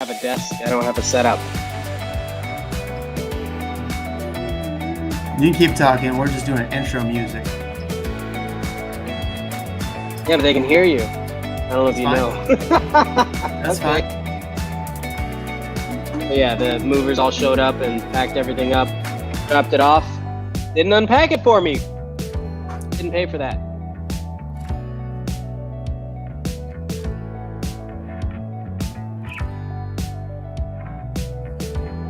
Have a desk. I don't have a setup. You can keep talking. We're just doing intro music. Yeah, but they can hear you. I don't know if you know. That's fine. But yeah, the movers all showed up and packed everything up, dropped it off. Didn't unpack it for me. Didn't pay for that.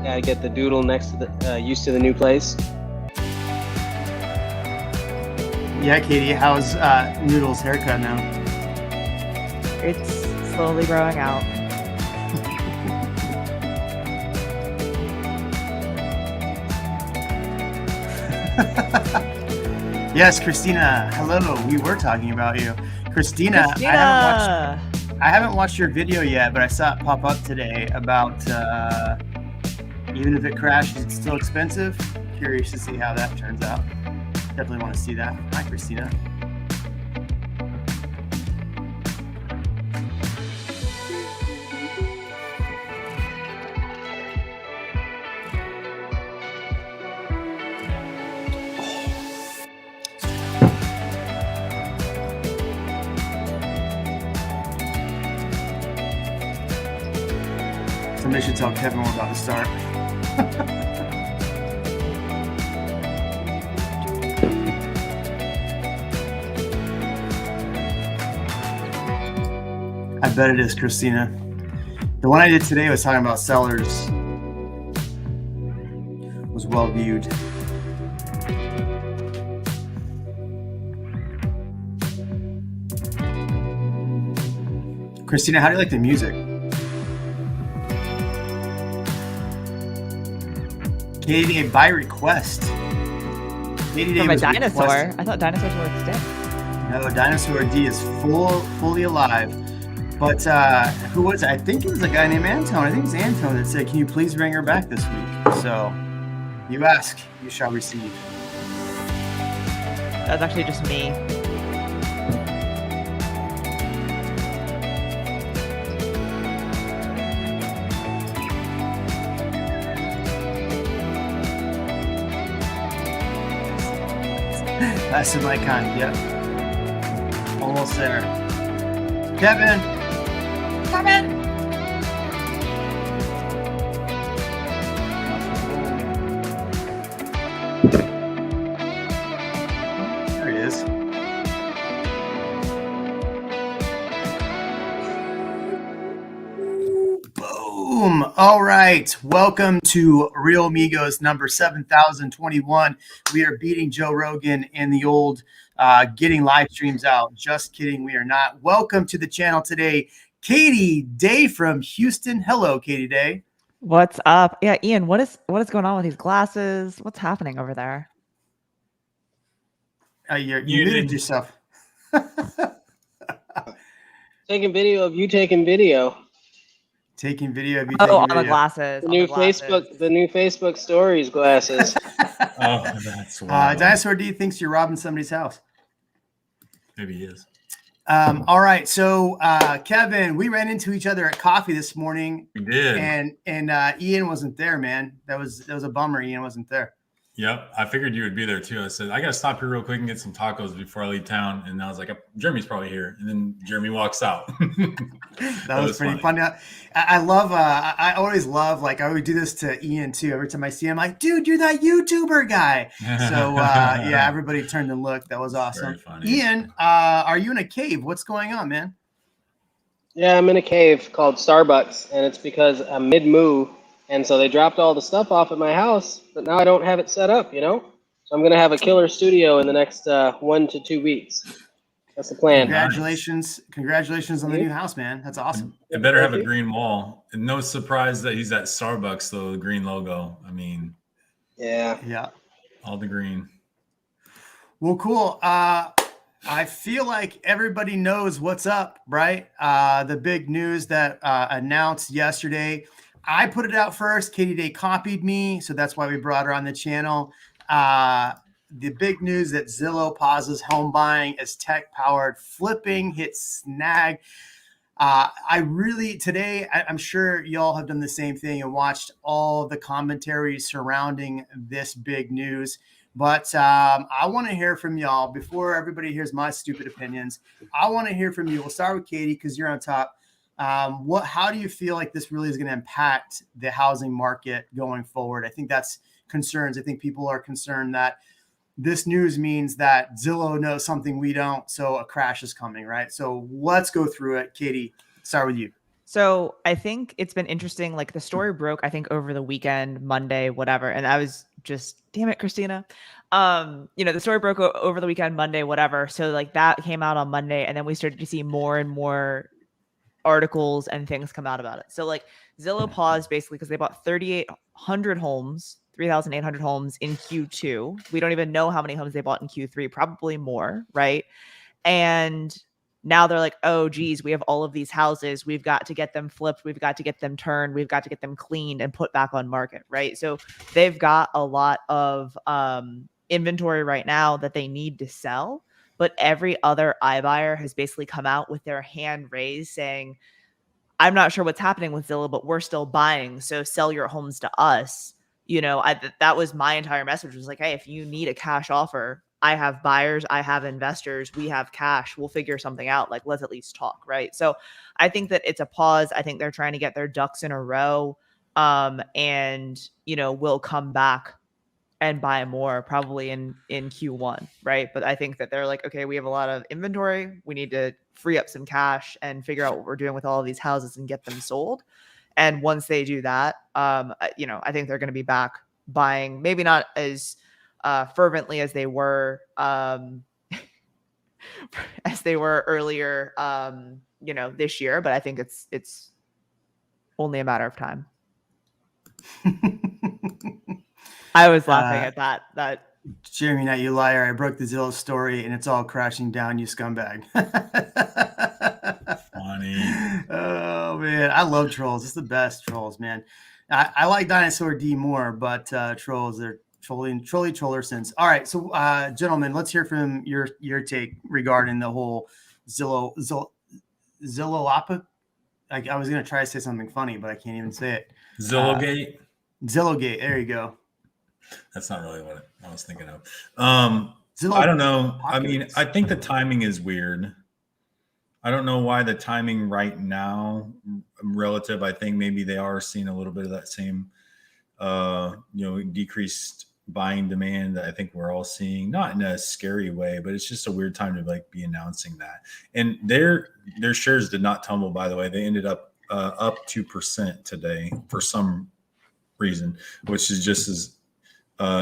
Gotta get the doodle next to the used to the new place. Yeah, Katie, how's Noodle's haircut now? It's slowly growing out. Yes, Kristina. Hello. We were talking about you. Kristina, I haven't watched your video yet, but I saw it pop up today about even if it crashes, it's still expensive. Curious to see how that turns out. Definitely want to see that. Hi, Kristina. Somebody should tell Kevin we're about to start. I bet it is, Kristina. The one I did today was talking about sellers. Was well viewed. Kristina, how do you like the music? Katie, by request. Katie From a dinosaur. Requested. I thought dinosaurs were extinct. No, Dinosaur D is fully alive. But who was it? I think it was a guy named Antone. I think it was Antone that said, "Can you please bring her back this week?" So, you ask, you shall receive. That's actually just me. That's my kind. Yep. Almost there. Kevin. There he is. Boom. All right. Welcome to REALMIgos number 7021. We are beating Joe Rogan in the old getting live streams out. Just kidding. We are not. Welcome to the channel today. Katie Day from Houston. Hello, Katie Day. What's up? Yeah, Ian, what is going on with these glasses? What's happening over there? You muted yourself. Taking video of you taking video. Taking video of you. Oh, on the glasses. The new Facebook stories glasses. Oh, that's wild. Dinosaur D thinks you're robbing somebody's house. Maybe he is. All right. So, Kevin, we ran into each other at coffee this morning. We did. And Ian wasn't there, man. That was a bummer. Ian wasn't there. Yep. I figured you would be there too. I said, I got to stop here real quick and get some tacos before I leave town. And I was like, Jeremy's probably here. And then Jeremy walks out. That was pretty funny. I love, I always love, like, I would do this to Ian too. Every time I see him, I'm like, dude, you're that YouTuber guy. So, yeah, everybody turned and looked. That was awesome. Ian, are you in a cave? What's going on, man? Yeah, I'm in a cave called Starbucks, and it's because I'm mid-move. And so they dropped all the stuff off at my house, but now I don't have it set up, you know? So I'm going to have a killer studio in the next 1 to 2 weeks. That's the plan. Congratulations. Congratulations on the new house, man. That's awesome. It better have a green wall. And no surprise that he's at Starbucks, though, the green logo. I mean. Yeah. All the green. Well, cool. I feel like everybody knows what's up, right? The big news that announced yesterday. I put it out first. Katie Day copied me, so that's why we brought her on the channel. The big news that Zillow pauses home buying as tech-powered flipping hits snag. I'm sure y'all have done the same thing and watched all the commentary surrounding this big news. But I want to hear from y'all before everybody hears my stupid opinions. I want to hear from you. We'll start with Katie because you're on top. How do you feel like this really is going to impact the housing market going forward? I think that's concerns. I think people are concerned that this news means that Zillow knows something we don't, so a crash is coming, right? So let's go through it. Katie, start with you. So I think it's been interesting. Like the story broke, I think over the weekend, Monday, whatever. And I was just, damn it, Kristina. The story broke over the weekend, Monday, whatever. So like that came out on Monday. And then we started to see more and more articles and things come out about it. So like Zillow paused basically because they bought 3,800 homes in Q2. We don't even know how many homes they bought in Q3, probably more, right? And now they're like, oh, geez, we have all of these houses. We've got to get them flipped. We've got to get them turned. We've got to get them cleaned and put back on market, right? So they've got a lot of inventory right now that they need to sell. But every other iBuyer has basically come out with their hand raised saying, I'm not sure what's happening with Zillow, but we're still buying. So sell your homes to us. That was my entire message was like, hey, if you need a cash offer, I have buyers, I have investors, we have cash, we'll figure something out. Like, let's at least talk, right? So I think that it's a pause. I think they're trying to get their ducks in a row, and we'll come back and buy more probably in Q1, right? But I think that they're like, okay, we have a lot of inventory. We need to free up some cash and figure out what we're doing with all of these houses and get them sold. And once they do that, I think they're going to be back buying, maybe not as fervently as they were earlier, this year. But I think it's only a matter of time. I was laughing at that. Jeremy, not you liar. I broke the Zillow story and it's all crashing down, you scumbag. Funny. Oh, man. I love trolls. It's the best trolls, man. I like Dinosaur D more, but trolls, they're trollersons. All right. So, gentlemen, let's hear from your take regarding the whole Zillow I was going to try to say something funny, but I can't even say it. Zillowgate. Zillowgate. There you go. That's not really what I was thinking of. I don't know. I mean, I think the timing is weird. I don't know why the timing right now relative. I think maybe they are seeing a little bit of that same, decreased buying demand that I think we're all seeing, not in a scary way, but it's just a weird time to be announcing that. And their shares did not tumble, by the way. They ended up 2% today for some reason, which is just as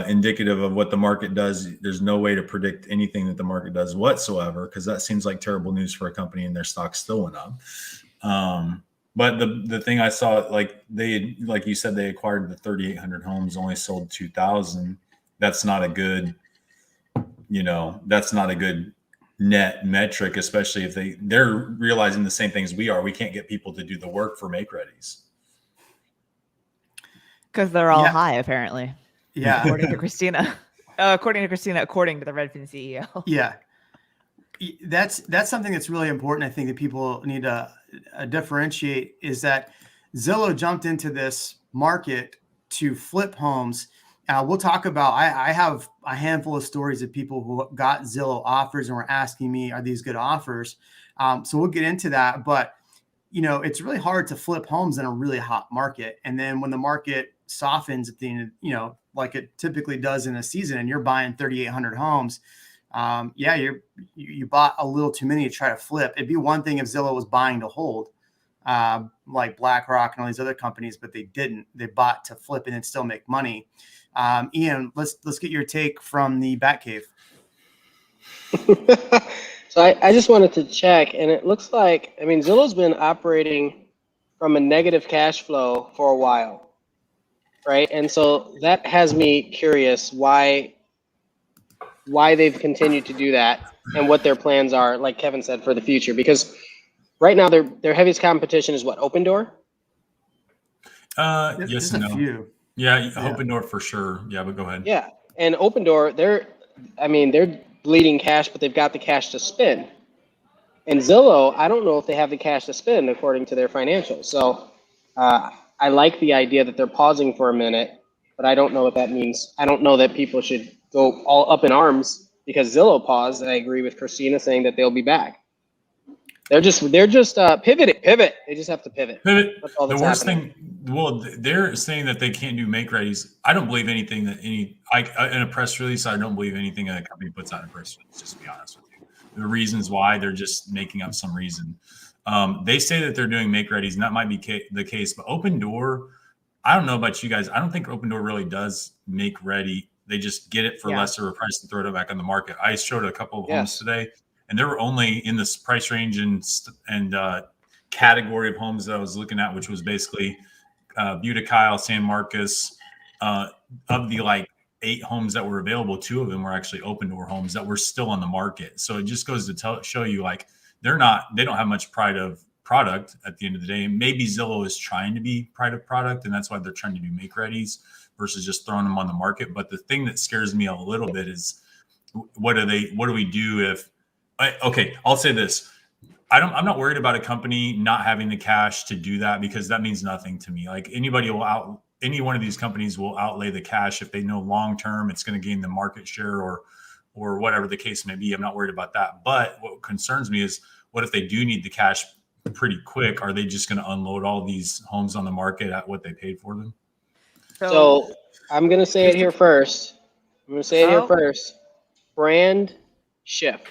indicative of what the market does. There's no way to predict anything that the market does whatsoever, because that seems like terrible news for a company and their stock still went up. But the thing I saw, like you said, they acquired the 3,800 homes, only sold 2,000. That's not a good, net metric, especially if they're realizing the same things we are. We can't get people to do the work for make-readies. Because they're all high, apparently. Yeah. According to Kristina. According to the Redfin CEO. Yeah. That's something that's really important. I think that people need to differentiate is that Zillow jumped into this market to flip homes. We'll talk about, I have a handful of stories of people who got Zillow offers and were asking me, are these good offers? So we'll get into that. But, it's really hard to flip homes in a really hot market. And then when the market softens at the end, like it typically does in a season, and you're buying 3,800 homes, you bought a little too many to try to flip. It'd be one thing if Zillow was buying to hold, like BlackRock and all these other companies, but they didn't. They bought to flip and then still make money. Ian, let's get your take from the Batcave. So I just wanted to check, and it looks like, Zillow's been operating from a negative cash flow for a while, right? And so that has me curious why they've continued to do that and what their plans are, like Kevin said, for the future. Because right now their heaviest competition is what, Opendoor? Yes and no. Yeah, Opendoor for sure. Yeah, but go ahead. Yeah, and Opendoor, they're bleeding cash, but they've got the cash to spend. And Zillow, I don't know if they have the cash to spend according to their financials. So I like the idea that they're pausing for a minute, but I don't know what that means. I don't know that people should go all up in arms because Zillow paused. And I agree with Kristina saying that they'll be back. They're just pivot. They just have to pivot. Pivot. That's all The that's worst happening. thing, well, they're saying that they can't do make readies. I don't believe anything that in a press release. I don't believe anything that a company puts out in a press release. Just to be honest with you, the reasons why they're just making up some reason. They say that they're doing make readies, and that might be the case. But Opendoor, I don't know about you guys. I don't think Opendoor really does make ready. They just get it for lesser price and throw it back on the market. I showed a couple of homes today, and they were only in this price range and category of homes that I was looking at, which was basically Butte-Kyle, San Marcos. Of the like 8 homes that were available, 2 of them were actually Opendoor homes that were still on the market. So it just goes to show you like they don't have much pride of product at the end of the day. And maybe Zillow is trying to be pride of product, and that's why they're trying to do make readies versus just throwing them on the market. But the thing that scares me a little bit is what do we do if I'll say this. I'm not worried about a company not having the cash to do that because that means nothing to me. Like any one of these companies will outlay the cash if they know long term it's going to gain the market share or whatever the case may be. I'm not worried about that. But what concerns me is what if they do need the cash pretty quick? Are they just going to unload all these homes on the market at what they paid for them? So I'm going to say it here first. Brand shift.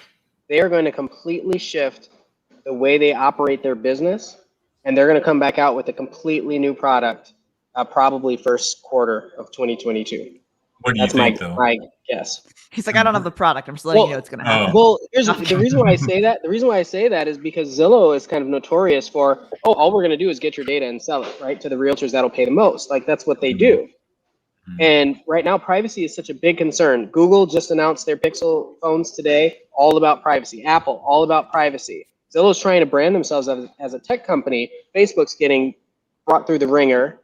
They are going to completely shift the way they operate their business, and they're going to come back out with a completely new product, probably first quarter of 2022. What do you think, though? My guess. He's like, I don't have the product. I'm just letting you know it's going to happen. Well, the reason why I say that. The reason why I say that is because Zillow is kind of notorious for, all we're going to do is get your data and sell it, right, to the realtors that'll pay the most. Like that's what they do. And right now, privacy is such a big concern. Google just announced their Pixel phones today, all about privacy. Apple, all about privacy. Zillow's trying to brand themselves as a tech company. Facebook's getting brought through the ringer.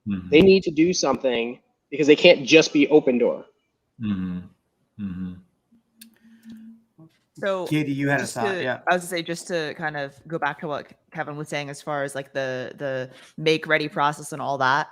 Mm-hmm. They need to do something because they can't just be Opendoor. Mm-hmm. Mm-hmm. So, Katie, you had a thought. I was to say, just to kind of go back to what Kevin was saying as far as like the make ready process and all that.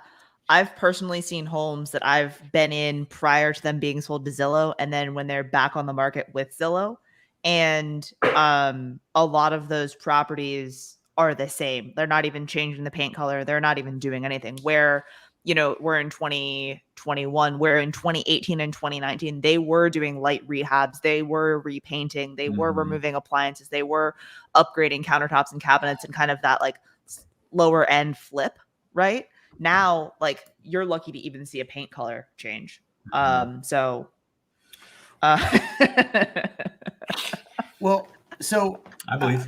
I've personally seen homes that I've been in prior to them being sold to Zillow, and then when they're back on the market with Zillow, and a lot of those properties are the same. They're not even changing the paint color. They're not even doing anything. Where, we're in 2021, where in 2018 and 2019, they were doing light rehabs. They were repainting. They were removing appliances. They were upgrading countertops and cabinets and kind of that like lower end flip, right? Now, like you're lucky to even see a paint color change. Well, so I believe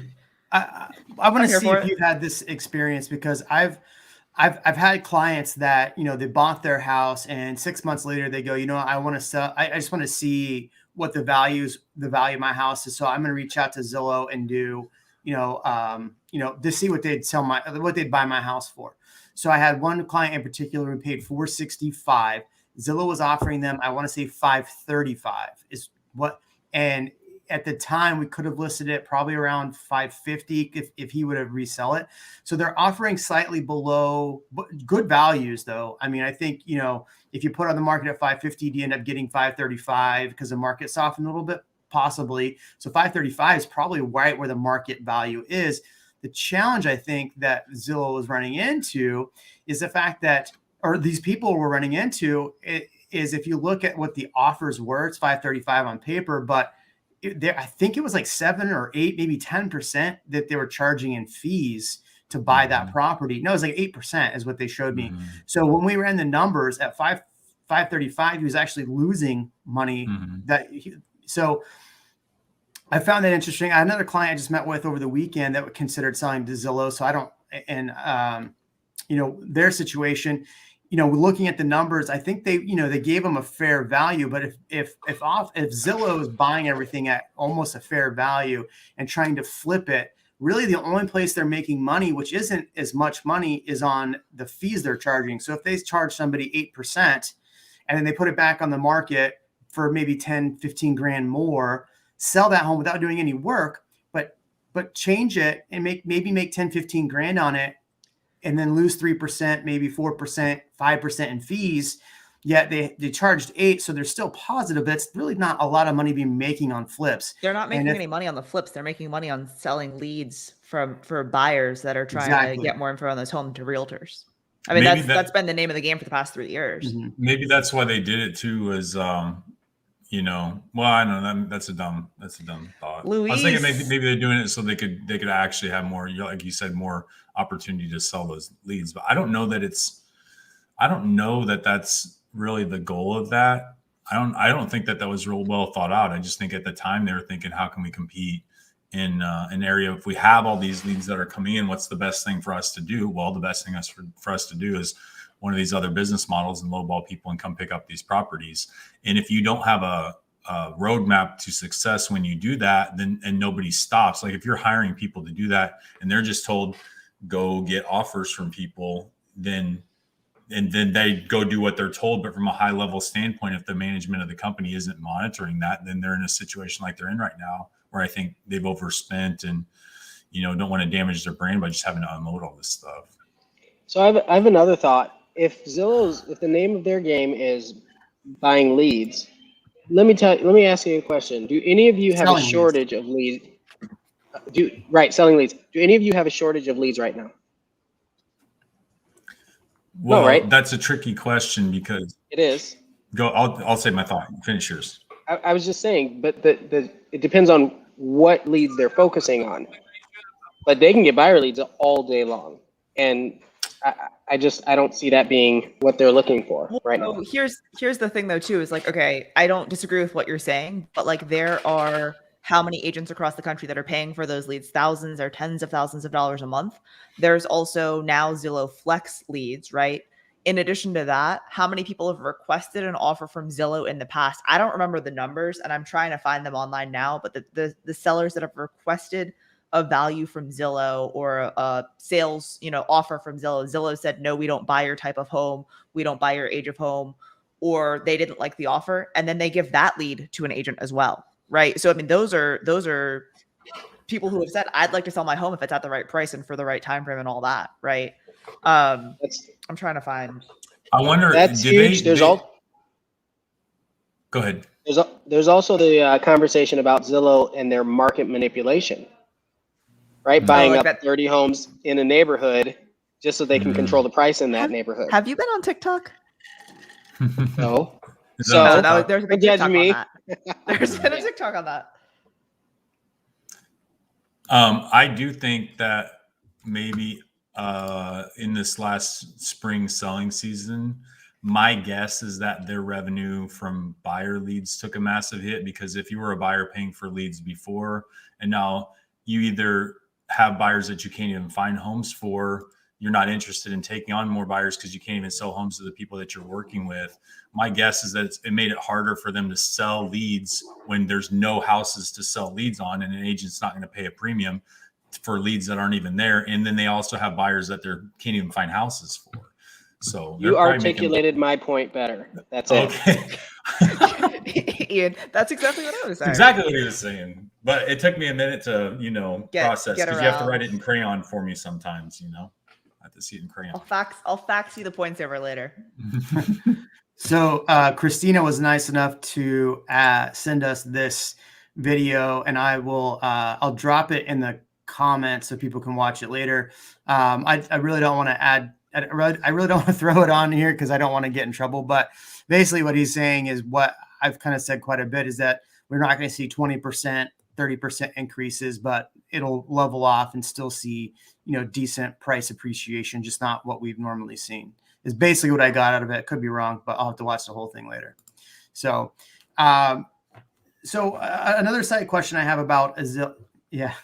I want to see if you've had this experience because I've had clients that they bought their house and 6 months later they go, I want to sell. I just want to see what the value of my house is. So I'm going to reach out to Zillow and do to see what they'd buy my house for. So I had one client in particular who paid $465. Zillow was offering them, I want to say $535 is what, and at the time we could have listed it probably around $550 if he would have resell it. So they're offering slightly below, good values though. I mean, I think, if you put on the market at $550, do you end up getting $535 because the market softened a little bit? Possibly. So $535 is probably right where the market value is. The challenge I think that Zillow was running into is the fact that, or these people were running into, is if you look at what the offers were, it's $535 on paper, but I think it was like 7 or 8, maybe 10% that they were charging in fees to buy that property. No, it was like 8% is what they showed me. So when we ran the numbers at $535, he was actually losing money. So I found that interesting. I had another client I just met with over the weekend that considered selling to Zillow. So I don't, and their situation, looking at the numbers, I think they gave them a fair value. But if Zillow is buying everything at almost a fair value and trying to flip it, really the only place they're making money, which isn't as much money, is on the fees they're charging. So if they charge somebody 8% and then they put it back on the market for maybe 10, 15 grand more, sell that home without doing any work, but but change it and maybe make 10, 15 grand on it and then lose 3%, maybe 4%, 5% in fees. Yet they charged 8%, so they're still positive. But it's really not a lot of money being making on flips. They're not making any money on the flips. They're making money on selling leads for buyers that are trying to get more info on those homes to realtors. I mean, that's been the name of the game for the past 3 years. Mm-hmm. Maybe that's why they did it too. Is you know, well, I don't know. That's a dumb thought. Luis. I was thinking maybe they're doing it so they could actually have more, like you said, more opportunity to sell those leads. But I don't know that that's really the goal of that. I don't think that was real well thought out. I just think at the time they were thinking, how can we compete in an area? If we have all these leads that are coming in, what's the best thing for us to do? Well, the best thing for us to do is one of these other business models and lowball people and come pick up these properties. And if you don't have a roadmap to success when you do that, then and nobody stops. Like if you're hiring people to do that and they're just told go get offers from people, then they go do what they're told. But from a high level standpoint, if the management of the company isn't monitoring that, then they're in a situation like they're in right now, where I think they've overspent and, you know, don't want to damage their brand by just having to unload all this stuff. So I have another thought. If the name of their game is buying leads, let me ask you a question. Do any of you have a shortage of leads? Selling leads. Do any of you have a shortage of leads right now? Well, no, right? That's a tricky question because it is. Go. I'll say my thought. Finish yours. I was just saying, but it depends on what leads they're focusing on. But they can get buyer leads all day long, and I don't see that being what they're looking for right now. Here's the thing though too, is like, okay, I don't disagree with what you're saying, but like there are how many agents across the country that are paying for those leads, thousands or tens of thousands of dollars a month. There's also now Zillow Flex leads, right? In addition to that, how many people have requested an offer from Zillow in the past? I don't remember the numbers and I'm trying to find them online now, but the sellers that have requested a value from Zillow or a sales, offer from Zillow said, no, we don't buy your type of home. We don't buy your age of home, or they didn't like the offer. And then they give that lead to an agent as well. Right. So, I mean, those are people who have said, I'd like to sell my home if it's at the right price and for the right time frame and all that. Right. I'm trying to find. I wonder. That's huge. Go ahead. There's also the conversation about Zillow and their market manipulation. Right, buying up 30 homes in a neighborhood just so they can control the price in that neighborhood. Have you been on TikTok? No. So there's been TikTok on that. There's been a TikTok on that. I do think that maybe in this last spring selling season, my guess is that their revenue from buyer leads took a massive hit, because if you were a buyer paying for leads before and now you either have buyers that you can't even find homes for, you're not interested in taking on more buyers because you can't even sell homes to the people that you're working with. My guess is that it made it harder for them to sell leads when there's no houses to sell leads on, and an agent's not going to pay a premium for leads that aren't even there. And then they also have buyers that they can't even find houses for. So you articulated my point better. That's it. Ian, that's exactly what I was saying. Exactly what he was saying. But it took me a minute to, process, because you have to write it in crayon for me sometimes, I have to see it in crayon. I'll fax you the points over later. So Kristina was nice enough to send us this video, and I'll drop it in the comments so people can watch it later. I really don't want to I really don't want to throw it on here because I don't want to get in trouble. But basically what he's saying is what I've kind of said quite a bit, is that we're not going to see 20%, 30% increases, but it'll level off and still see, decent price appreciation, just not what we've normally seen, is basically what I got out of it. Could be wrong, but I'll have to watch the whole thing later. So, another side question I have about Kristina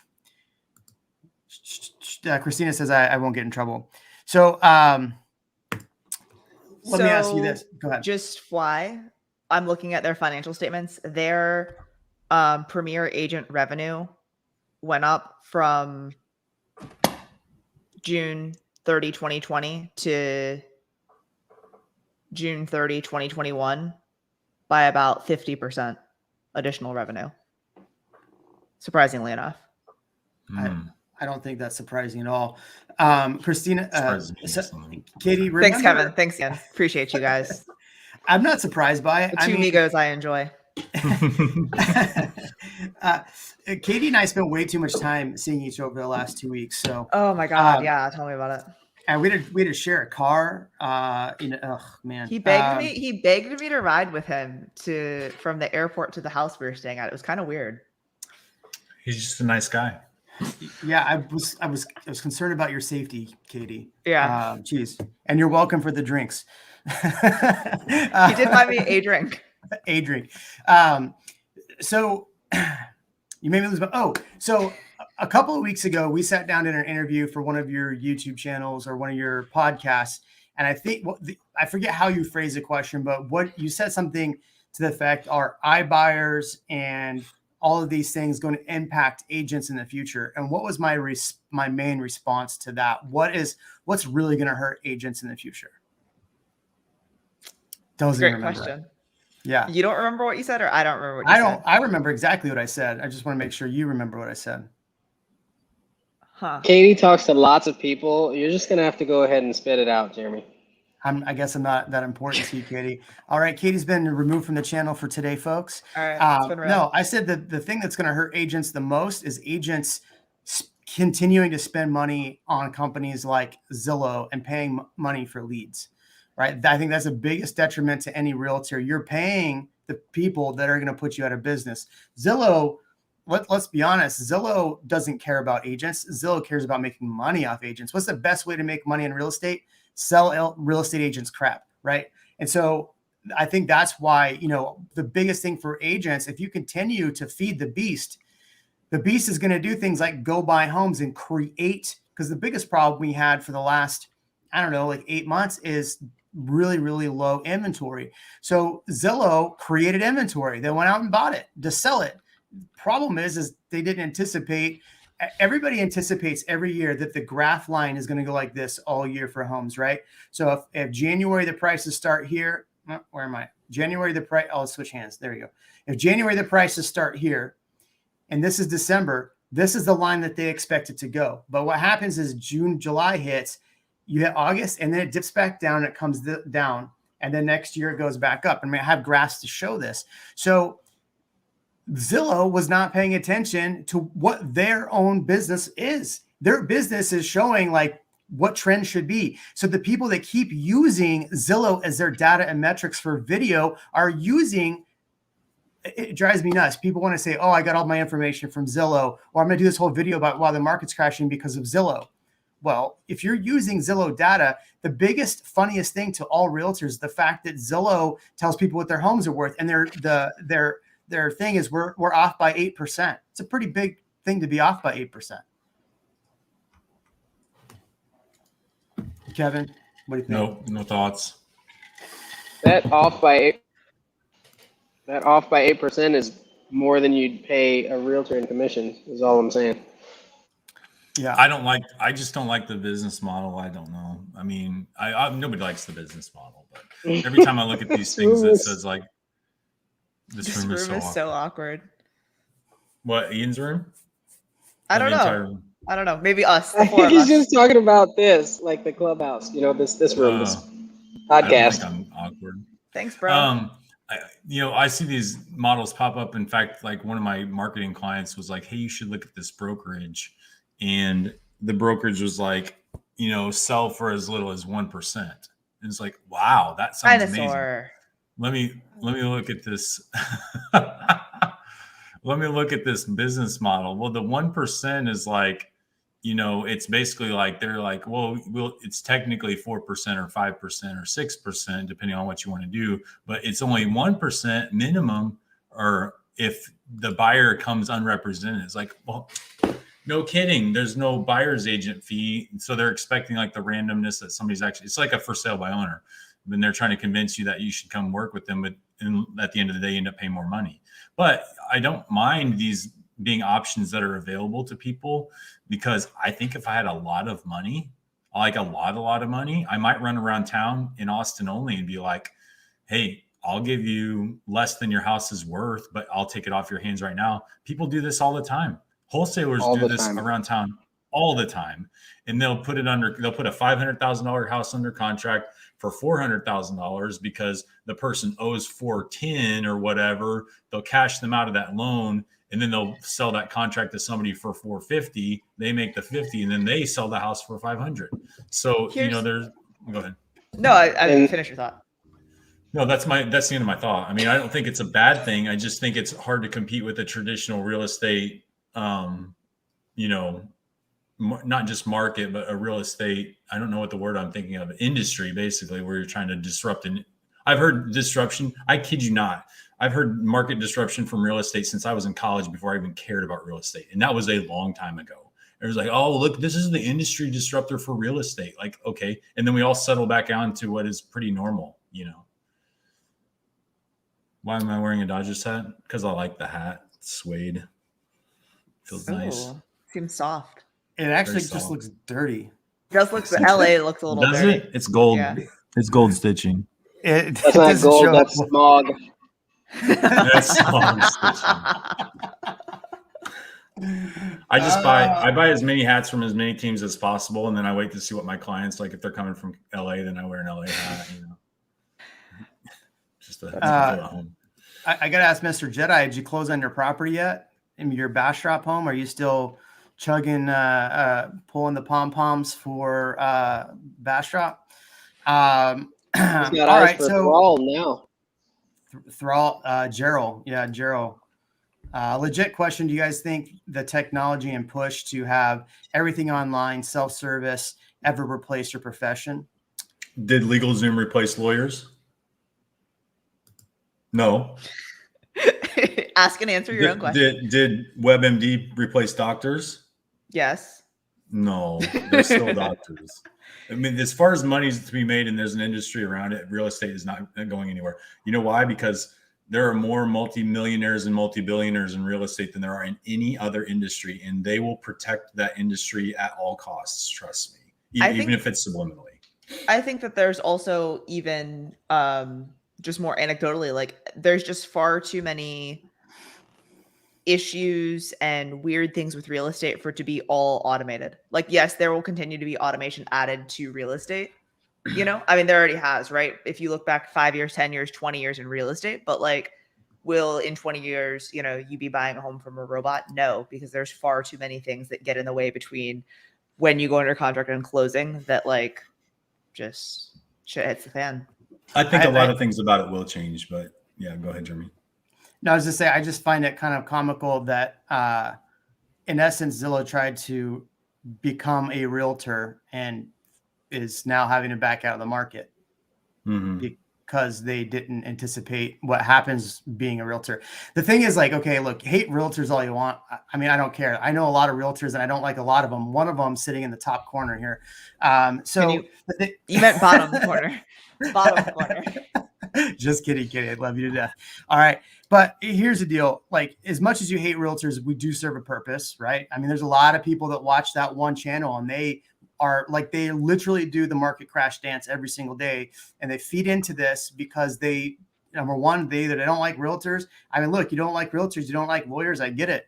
says I won't get in trouble. So let me ask you this. Go ahead. Just why I'm looking at their financial statements. Their premier agent revenue went up from June 30, 2020 to June 30, 2021 by about 50% additional revenue. Surprisingly enough. I don't think that's surprising at all. Kristina, Katie, remember, thanks, Kevin. Thanks, Ian. Appreciate you guys. I'm not surprised by it. The two amigos I enjoy. Katie and I spent way too much time seeing each other over the last 2 weeks. So, oh my God, yeah, tell me about it. And we had to share a car. Man, he begged me. He begged me to ride with him from the airport to the house we were staying at. It was kind of weird. He's just a nice guy. Yeah, I was concerned about your safety, Katie. Yeah. Geez, and you're welcome for the drinks. He did buy me a drink. A drink. So you made me lose. So a couple of weeks ago, we sat down in an interview for one of your YouTube channels or one of your podcasts, and I think I forget how you phrased the question, but what you said something to the effect: are iBuyers and all of these things going to impact agents in the future? And what was my main response to that? What's really going to hurt agents in the future? Great question. Yeah. You don't remember what you said, or I don't remember what you said? I remember exactly what I said. I just want to make sure you remember what I said. Huh. Katie talks to lots of people. You're just going to have to go ahead and spit it out, Jeremy. I guess I'm not that important to you, Katie. All right. Katie's been removed from the channel for today, folks. All right. It's been real. No, I said that the thing that's going to hurt agents the most is agents continuing to spend money on companies like Zillow and paying money for leads. Right. I think that's the biggest detriment to any realtor. You're paying the people that are going to put you out of business. Zillow, let's be honest, Zillow doesn't care about agents. Zillow cares about making money off agents. What's the best way to make money in real estate? Sell real estate agents crap. Right. And so I think that's why, the biggest thing for agents, if you continue to feed the beast is going to do things like go buy homes and create, because the biggest problem we had for the last, 8 months is really, really low inventory. So Zillow created inventory. They went out and bought it to sell it. Problem is they didn't anticipate. Everybody anticipates every year that the graph line is going to go like this all year for homes, right? So if January, the prices start here, where am I? January, the price, I'll switch hands. There you go. If January, the prices start here, and this is December, this is the line that they expect it to go. But what happens is June, July hits, you hit August, and then it dips back down, it comes down, and then next year it goes back up. I have graphs to show this. So Zillow was not paying attention to what their own business is. Their business is showing like what trends should be. So the people that keep using Zillow as their data and metrics for video are using, it drives me nuts. People want to say, oh, I got all my information from Zillow, or I'm going to do this whole video about why the market's crashing because of Zillow. Well, if you're using Zillow data, the biggest, funniest thing to all realtors, the fact that Zillow tells people what their homes are worth, and their thing is we're off by 8%. It's a pretty big thing to be off by 8%. Kevin, what do you think? No thoughts. That off by 8% is more than you'd pay a realtor in commissions, is all I'm saying. Yeah, I just don't like the business model. I don't know. I mean, nobody likes the business model, but every time I look at these things, it says like, this room is so awkward. What, Ian's room? I don't know. I don't know. Maybe us. The four of He's us. just talking about this, like the clubhouse. this room, this podcast. I don't think I'm awkward. Thanks, bro. I see these models pop up. In fact, like one of my marketing clients was like, hey, you should look at this brokerage. And the brokerage was like, sell for as little as 1%. And it's like, wow, that sounds amazing. Let me look at this. Let me look at this business model. Well, the 1% is like, it's basically like they're like, well, it's technically 4% or 5% or 6%, depending on what you want to do, but it's only 1% minimum, or if the buyer comes unrepresented. It's like, well, no kidding. There's no buyer's agent fee. So they're expecting like the randomness that somebody's actually, it's like a for sale by owner. Then they're trying to convince you that you should come work with them, but at the end of the day, you end up paying more money. But I don't mind these being options that are available to people, because I think if I had a lot of money, like a lot of money, I might run around town in Austin only and be like, hey, I'll give you less than your house is worth, but I'll take it off your hands right now. People do this all the time. Wholesalers All do the this time. around town all the time, and they'll put a $500,000 house under contract for $400,000 because the person owes $410 or whatever. They'll cash them out of that loan, and then they'll sell that contract to somebody for $450. They make the $50, and then they sell the house for $500. So there's. Go ahead. No, I finish your thought. No, that's the end of my thought. I mean, I don't think it's a bad thing. I just think it's hard to compete with the traditional real estate, not just market, but a real estate. I don't know what the word I'm thinking of. Industry, basically, where you're trying to disrupt. And I've heard disruption. I kid you not. I've heard market disruption from real estate since I was in college before I even cared about real estate. And that was a long time ago. It was like, oh, look, this is the industry disruptor for real estate. Like, okay. And then we all settle back down to what is pretty normal, Why am I wearing a Dodgers hat? Because I like the hat. It's suede. Feels nice. Seems soft. It actually just looks dirty. It does look. LA looks a little Does dirty. it? It's gold. Yeah. It's gold stitching. That's not gold. That's smog. That's smog stitching. I buy as many hats from as many teams as possible, and then I wait to see what my clients like. If they're coming from LA, then I wear an LA hat. Just to at home. I got to ask Mr. Jedi, did you close on your property yet? In your Bastrop home? Are you still chugging, pulling the pom-poms for Bastrop? All right, so Thrall now. Thrall, Gerald. Yeah, Gerald. Legit question. Do you guys think the technology and push to have everything online, self-service, ever replace your profession? Did LegalZoom replace lawyers? No. Ask and answer your own question. Did WebMD replace doctors? Yes. No, they're still doctors. I mean, as far as money is to be made and there's an industry around it, real estate is not going anywhere. You know why? Because there are more multimillionaires and multi-billionaires in real estate than there are in any other industry, and they will protect that industry at all costs. Trust me, even if it's subliminally. I think that there's also even just more anecdotally, like there's just far too many issues and weird things with real estate for it to be all automated. Like, yes, there will continue to be automation added to real estate. I mean, there already has, right? If you look back 5 years, 10 years, 20 years in real estate, but like, will in 20 years, you be buying a home from a robot? No, because there's far too many things that get in the way between when you go under contract and closing that like just shit hits the fan. I think a lot of things about it will change, but yeah, go ahead, Jeremy. No, I was just saying, I just find it kind of comical that in essence, Zillow tried to become a realtor and is now having to back out of the market because they didn't anticipate what happens being a realtor. The thing is like, okay, look, hate realtors all you want. I mean, I don't care. I know a lot of realtors and I don't like a lot of them. One of them sitting in the top corner here. You meant bottom corner. Bottom corner. Just kidding. I love you to death. All right. But here's the deal. Like, as much as you hate realtors, we do serve a purpose, right? I mean, there's a lot of people that watch that one channel and they are like, they literally do the market crash dance every single day. And they feed into this because they, number one, they don't like realtors. I mean, look, you don't like realtors, you don't like lawyers. I get it.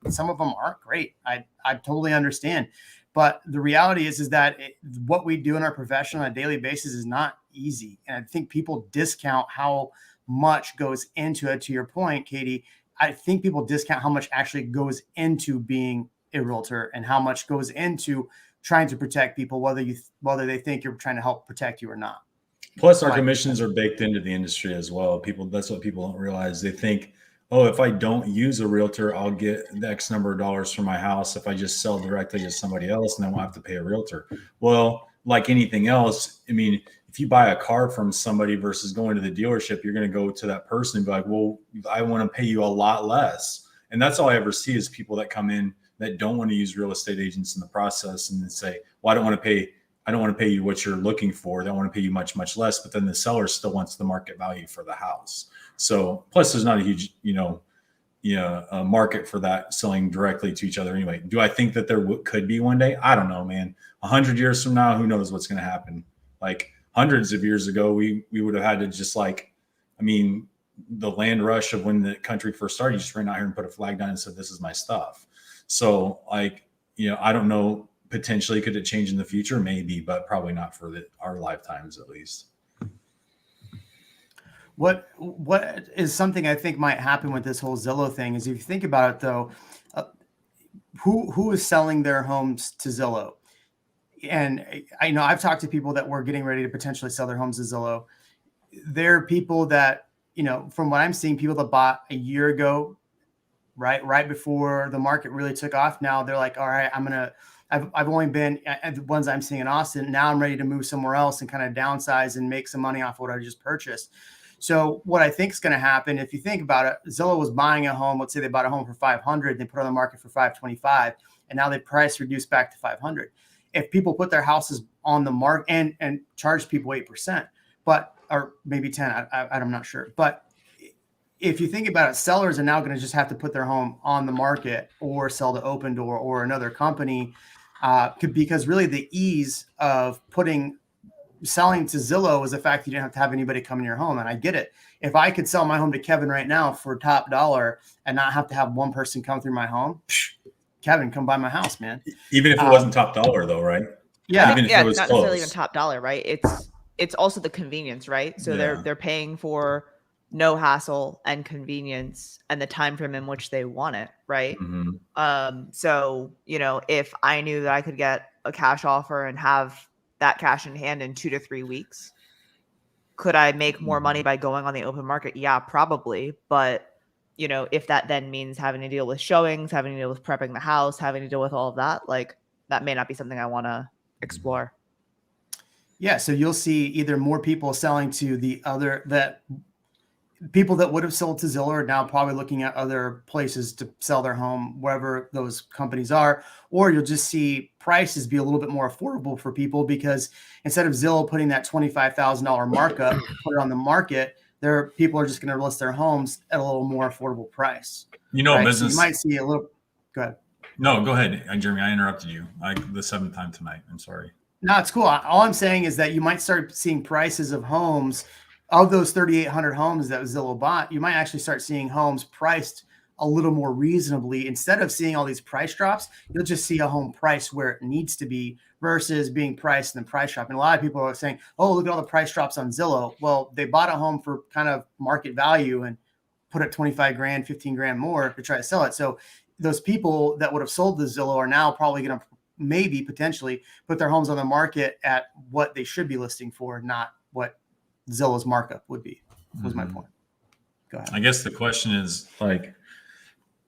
Some of them aren't great. I totally understand. But the reality is that what we do in our profession on a daily basis is not easy. And I think people discount how much goes into it. To your point, Katie, I think people discount how much actually goes into being a realtor and how much goes into trying to protect people, whether they think you're trying to help protect you or not. Plus, our commissions are baked into the industry as well. That's what people don't realize. They think, oh, if I don't use a realtor, I'll get the X number of dollars for my house if I just sell directly to somebody else and I won't have to pay a realtor. Well, like anything else, I mean, if you buy a car from somebody versus going to the dealership, you're going to go to that person and be like, well, I want to pay you a lot less. And that's all I ever see is people that come in that don't want to use real estate agents in the process and then say, well, I don't want to pay you what you're looking for. I don't want to pay you much, much less. But then the seller still wants the market value for the house. So plus there's not a huge, a market for that selling directly to each other anyway. Do I think that there could be one day? I don't know, man. 100 years from now, who knows what's going to happen? Like hundreds of years ago, we would have had to just the land rush of when the country first started, you just ran out here and put a flag down and said, this is my stuff. So like, I don't know, potentially could it change in the future? Maybe, but probably not for our lifetimes at least. What is something I think might happen with this whole Zillow thing is, if you think about it though, who is selling their homes to Zillow? And I know I've talked to people that were getting ready to potentially sell their homes to Zillow. They're people that, from what I'm seeing, people that bought a year ago, right before the market really took off. Now they're like, all right, I've only been at the ones I'm seeing in Austin. Now I'm ready to move somewhere else and kind of downsize and make some money off what I just purchased. So what I think is going to happen, if you think about it, Zillow was buying a home. Let's say they bought a home for 500, they put it on the market for 525, and now they price reduced back to 500. If people put their houses on the market and charge people 8%, or maybe 10, I'm not sure. But if you think about it, sellers are now going to just have to put their home on the market or sell to Opendoor or another company, because really the ease of selling to Zillow is the fact that you didn't have to have anybody come in your home. And I get it. If I could sell my home to Kevin right now for top dollar and not have to have one person come through my home, Kevin, come buy my house, man. Even if it wasn't top dollar though, right? Yeah. Even if it was not close. necessarily even top dollar, right? It's also the convenience, right? So they're paying for no hassle and convenience and the time frame in which they want it, right? Mm-hmm. So, if I knew that I could get a cash offer and have that cash in hand in 2 to 3 weeks, could I make more money by going on the open market? Yeah, probably. But, if that then means having to deal with showings, having to deal with prepping the house, having to deal with all of that, like that may not be something I want to explore. Yeah. So you'll see either more people selling to people that would have sold to Zillow are now probably looking at other places to sell their home, wherever those companies are, or you'll just see prices be a little bit more affordable for people, because instead of Zillow putting that $25,000 markup, put it on the market, people are just going to list their homes at a little more affordable price. Right? Business. So you might see a little. Go ahead. No, go ahead, Jeremy. I interrupted you. The 7th time tonight. I'm sorry. No, it's cool. All I'm saying is that you might start seeing prices of homes. Of those 3,800 homes that Zillow bought, you might actually start seeing homes priced a little more reasonably. Instead of seeing all these price drops, you'll just see a home price where it needs to be versus being priced in the price drop. And a lot of people are saying, oh, look at all the price drops on Zillow. Well, they bought a home for kind of market value and put it 25 grand, 15 grand more to try to sell it. So those people that would have sold to Zillow are now probably going to potentially put their homes on the market at what they should be listing for, not what Zillow's markup would be, was my point. Go ahead. I guess the question is, like,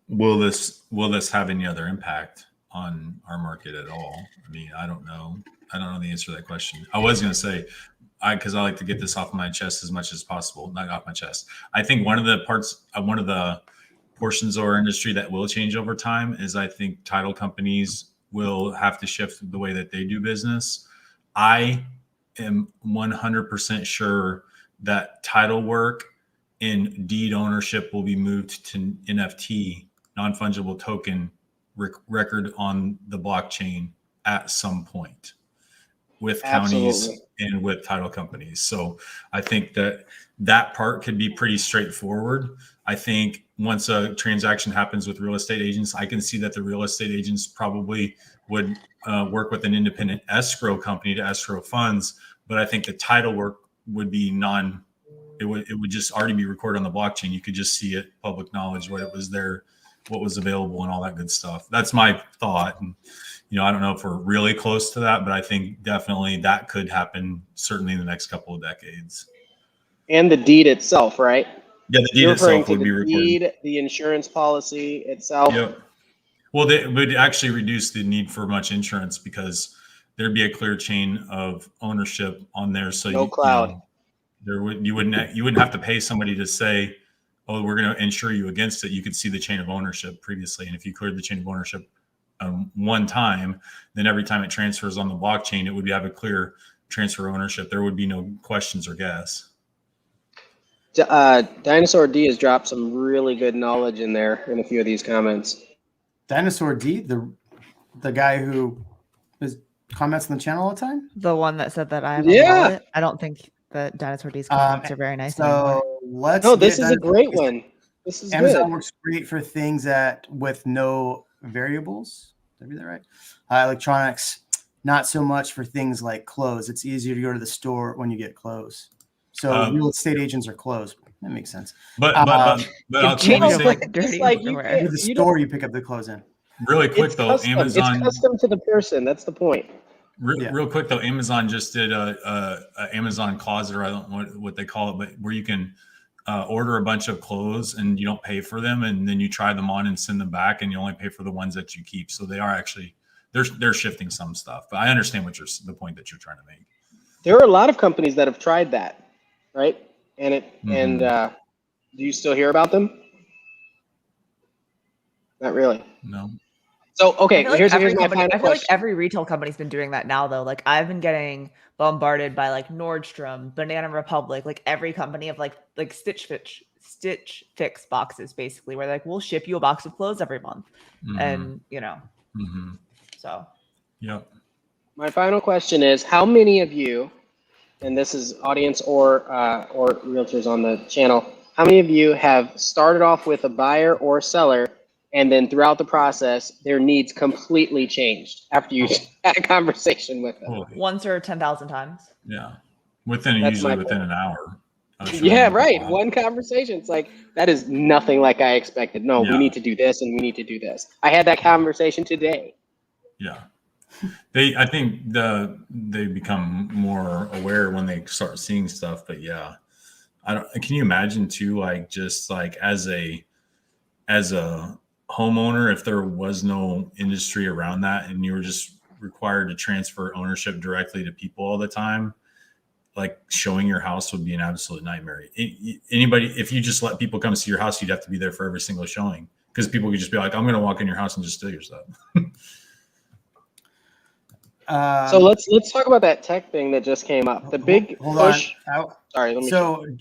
will this have any other impact on our market at all? I mean, I don't know the answer to that question. I was going to say, because I like to get this off my chest as much as possible, not off my chest. I think one of the portions of our industry that will change over time is, I think title companies will have to shift the way that they do business. I am 100% sure that title work and deed ownership will be moved to NFT, non-fungible token record on the blockchain at some point with counties and with title companies. So I think that part could be pretty straightforward. I think once a transaction happens with real estate agents, I can see that the real estate agents probably would work with an independent escrow company to escrow funds. But I think the title work would be it would just already be recorded on the blockchain. You could just see it, public knowledge, what it was there, what was available, and all that good stuff. That's my thought. And, I don't know if we're really close to that, but I think definitely that could happen certainly in the next couple of decades. And the deed itself, right? Yeah, the deed itself would be recorded. The insurance policy itself. Yep. Well, they would actually reduce the need for much insurance because there'd be a clear chain of ownership on there. So no cloud. You wouldn't have to pay somebody to say, oh, we're going to insure you against it. You could see the chain of ownership previously. And if you cleared the chain of ownership one time, then every time it transfers on the blockchain, it would have a clear transfer ownership. There would be no questions or guess. Dinosaur D has dropped some really good knowledge in there in a few of these comments. Dinosaur D, the guy who is comments on the channel all the time? The one that said that I have a wallet? I don't think that Dinosaur D's comments are very nice anymore. Let's this is a great one. This is Amazon good. works great for things that with no variables. Did I read that right? Electronics, not so much for things like clothes. It's easier to go to the store when you get clothes. So real estate agents are clothes. That makes sense. But I'll change totally them say, like dirty underwear. With the store you pick up the clothes in. really quick It's though, custom. Amazon. It's custom to the person. That's the point. Real quick though, Amazon just did a Amazon closet, or I don't know what they call it, but where you can order a bunch of clothes and you don't pay for them, and then you try them on and send them back, and you only pay for the ones that you keep. So they are actually they're shifting some stuff. But I understand the point that you're trying to make. There are a lot of companies that have tried that, right? And do you still hear about them? Not really. No. So okay, here's my final I feel like question. every retail company's been doing that now, though. Like I've been getting bombarded by like Nordstrom, Banana Republic, like every company of like Stitch Fix boxes, basically, where like we'll ship you a box of clothes every month, and so. Yep. My final question is: how many of you, and this is audience or realtors on the channel, how many of you have started off with a buyer or seller, and then throughout the process, their needs completely changed after you had a conversation with them? Once or 10,000 times. Yeah. That's Usually my within point. an hour. Yeah, right. One conversation. It's like, that is nothing like I expected. No, we need to do this and we need to do this. I had that conversation today. Yeah. I think they become more aware when they start seeing stuff, but yeah. Can you imagine too, like just like as a homeowner, if there was no industry around that and you were just required to transfer ownership directly to people all the time, like showing your house would be an absolute nightmare. If you just let people come see your house, you'd have to be there for every single showing, because people could just be like, I'm going to walk in your house and just steal your stuff. So let's talk about that tech thing that just came up. The big push. Sorry,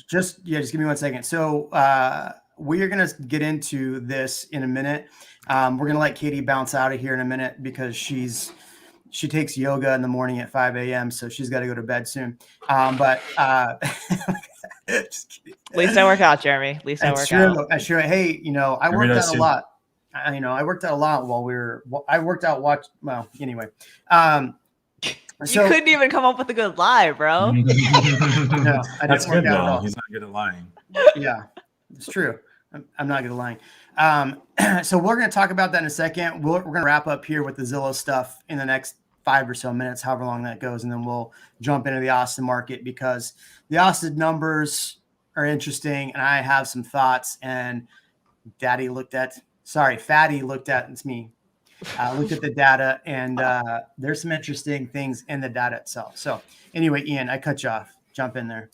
just give me 1 second. So we are going to get into this in a minute. We're going to let Katie bounce out of here in a minute because she takes yoga in the morning at 5 a.m. So she's got to go to bed soon. But just kidding. At least I work out, Jeremy. At least I work out. Hey, I worked out a lot. I worked out a lot anyway. You couldn't even come up with a good lie, bro. No, I That's didn't work good out at though. all. He's not good at lying. Yeah, it's true. I'm not good at lying. So we're going to talk about that in a second. We're going to wrap up here with the Zillow stuff in the next 5 or so minutes, however long that goes. And then we'll jump into the Austin market, because the Austin numbers are interesting. And I have some thoughts, and Fatty looked at, it's me. Looked at the data, and there's some interesting things in the data itself. So anyway, Ian, I cut you off. Jump in there.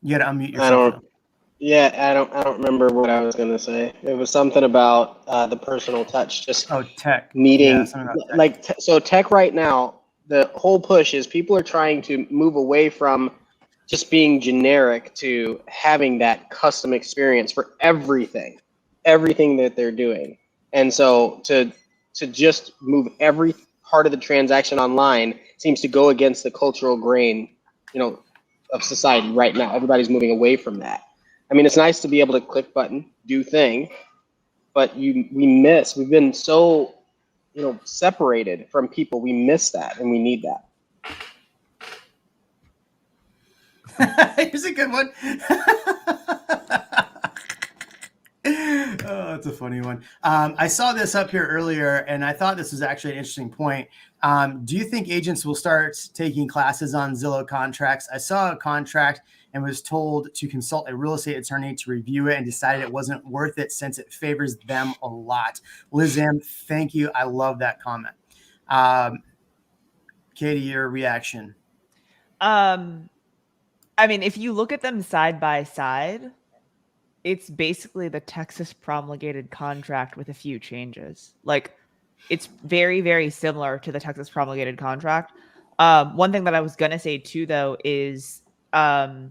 You got to unmute yourself. I don't remember what I was going to say. It was something about the personal touch, just tech meeting. Yeah, so tech right now, the whole push is people are trying to move away from just being generic to having that custom experience for everything that they're doing. And so to just move every part of the transaction online seems to go against the cultural grain, of society right now. Everybody's moving away from that. I mean, it's nice to be able to click button, do thing, but we've been so, separated from people. We miss that, and we need that. Here's a good one. Oh, it's a funny one. I saw this up here earlier, and I thought this was actually an interesting point. Do you think agents will start taking classes on Zillow contracts? I saw a contract and was told to consult a real estate attorney to review it, and decided it wasn't worth it since it favors them a lot. Liz M, thank you. I love that comment. Katie, your reaction? I mean, if you look at them side by side, it's basically the Texas promulgated contract with a few changes. Like, it's very, very similar to the Texas promulgated contract. One thing that I was going to say too, though, is the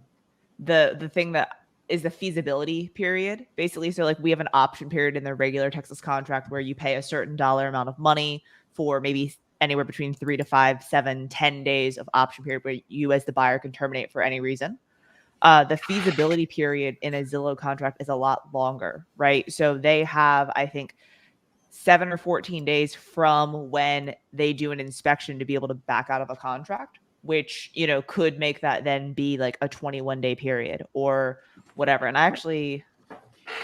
thing that is the feasibility period, basically. So like, we have an option period in the regular Texas contract where you pay a certain dollar amount of money for maybe anywhere between 3 to 5, 7, 10 days of option period, where you as the buyer can terminate for any reason. The feasibility period in a Zillow contract is a lot longer, right? So they have, I think, 7 or 14 days from when they do an inspection to be able to back out of a contract, which, you know, could make that then be like a 21-day period or whatever. And I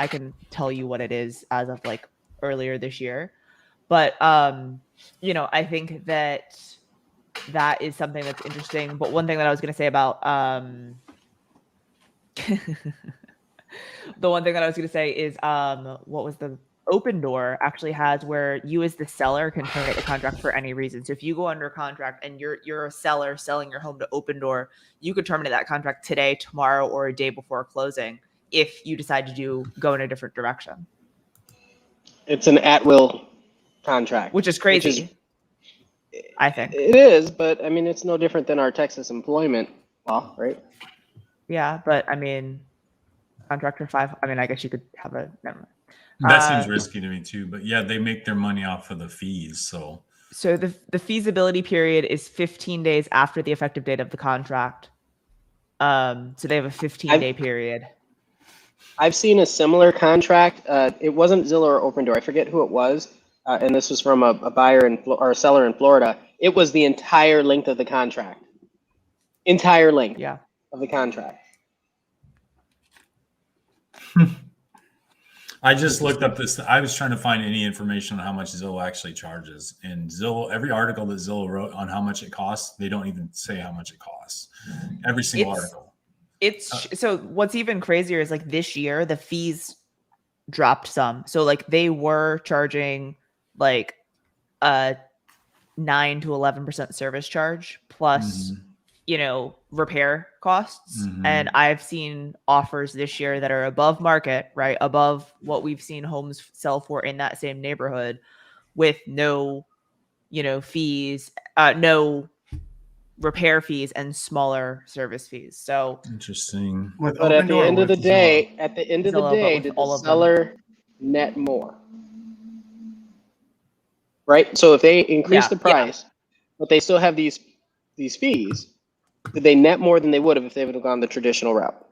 can tell you what it is as of like earlier this year. But, you know, I think that is something that's interesting. But one thing that I was going to say about, the one thing that I was going to say is, what was the Opendoor actually has where you as the seller can terminate the contract for any reason. So if you go under contract and you're a seller selling your home to Opendoor, you could terminate that contract today, tomorrow, or a day before closing if you decide to go in a different direction. It's an at-will contract. Which is crazy, I think. It is, but I mean, it's no different than our Texas employment law, right? Yeah, but I mean, contractor 5, I mean, I guess you could have a, never mind. That seems risky to me too, but yeah, they make their money off of the fees. So the feasibility period is 15 days after the effective date of the contract. So they have a 15-day period. I've seen a similar contract. It wasn't Zillow or Opendoor. I forget who it was. And this was from a buyer or a seller in Florida. It was the entire length of the contract. Entire length of the contract. I just looked up this. I was trying to find any information on how much Zillow actually charges. And Zillow, every article that Zillow wrote on how much it costs, they don't even say how much it costs. Every single article. So what's even crazier is like this year, the fees dropped some. So like they were charging like a 9 to 11% service charge plus, you know, repair costs. And I've seen offers this year that are above market, right? Above what we've seen homes sell for in that same neighborhood with no, you know, fees, no repair fees and smaller service fees. So interesting. But at the end of the day, did the seller net more? Right? So if they increase the price, but they still have these fees, did they net more than they would have if they would have gone the traditional route?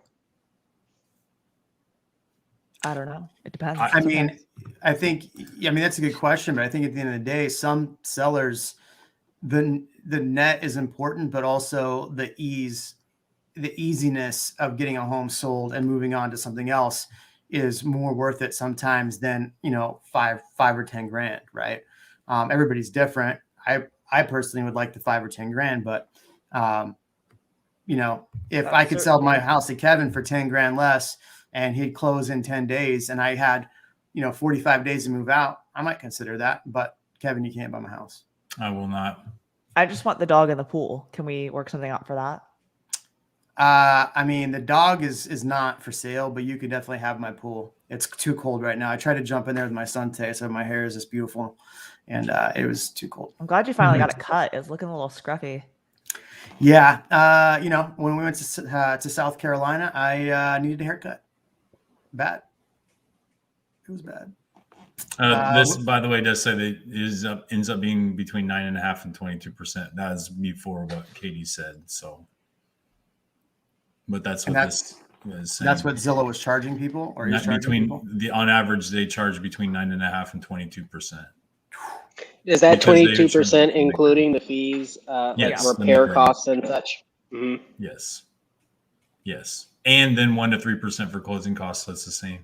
I don't know. It depends. I mean, that's a good question, but I think at the end of the day, some sellers, the net is important, but also the easiness of getting a home sold and moving on to something else is more worth it sometimes than, you know, five or 10 grand, right? Everybody's different. I personally would like the 5 or 10 grand, but you know, if I could sell my house to Kevin for 10 grand less and he'd close in 10 days and I had, you know, 45 days to move out, I might consider that. But Kevin, you can't buy my house. I will not. I just want the dog in the pool. Can we work something out for that? I mean, the dog is not for sale, but you could definitely have my pool. It's too cold right now. I tried to jump in there with my son today, so my hair is just beautiful, and it was too cold. I'm glad you finally got it cut. It was looking a little scruffy. Yeah, you know, when we went to South Carolina, I needed a haircut. Bad. It was bad. This, by the way, does say that ends up being between 9.5% and 22%. That's before what Katie said. So, but that's what this is saying. That's what Zillow was charging people, or on average they charge between 9.5% and 22%. Is that 22% including the fees, yes, like repair costs and such? Mm-hmm. Yes, and then 1 to 3% for closing costs. That's the same.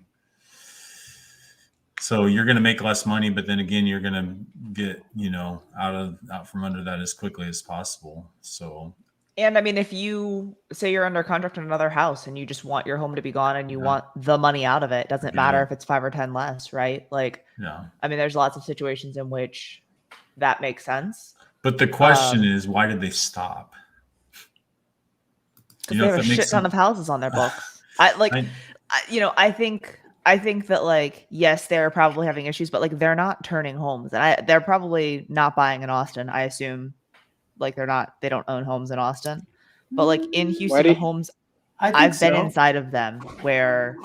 So you're going to make less money, but then again, you're going to get, you know, out from under that as quickly as possible. So, and I mean, if you say you're under contract on another house and you just want your home to be gone and you want the money out of it, doesn't matter if it's 5 or 10 less, right? Like, I mean, there's lots of situations in which that makes sense. But the question is, why did they stop? Because they have a shit ton of houses on their books. I think that, like, yes, they're probably having issues, but like they're not turning homes, and they're probably not buying in Austin. I assume, like, they don't own homes in Austin, but like in Houston, the homes I've been inside of them where,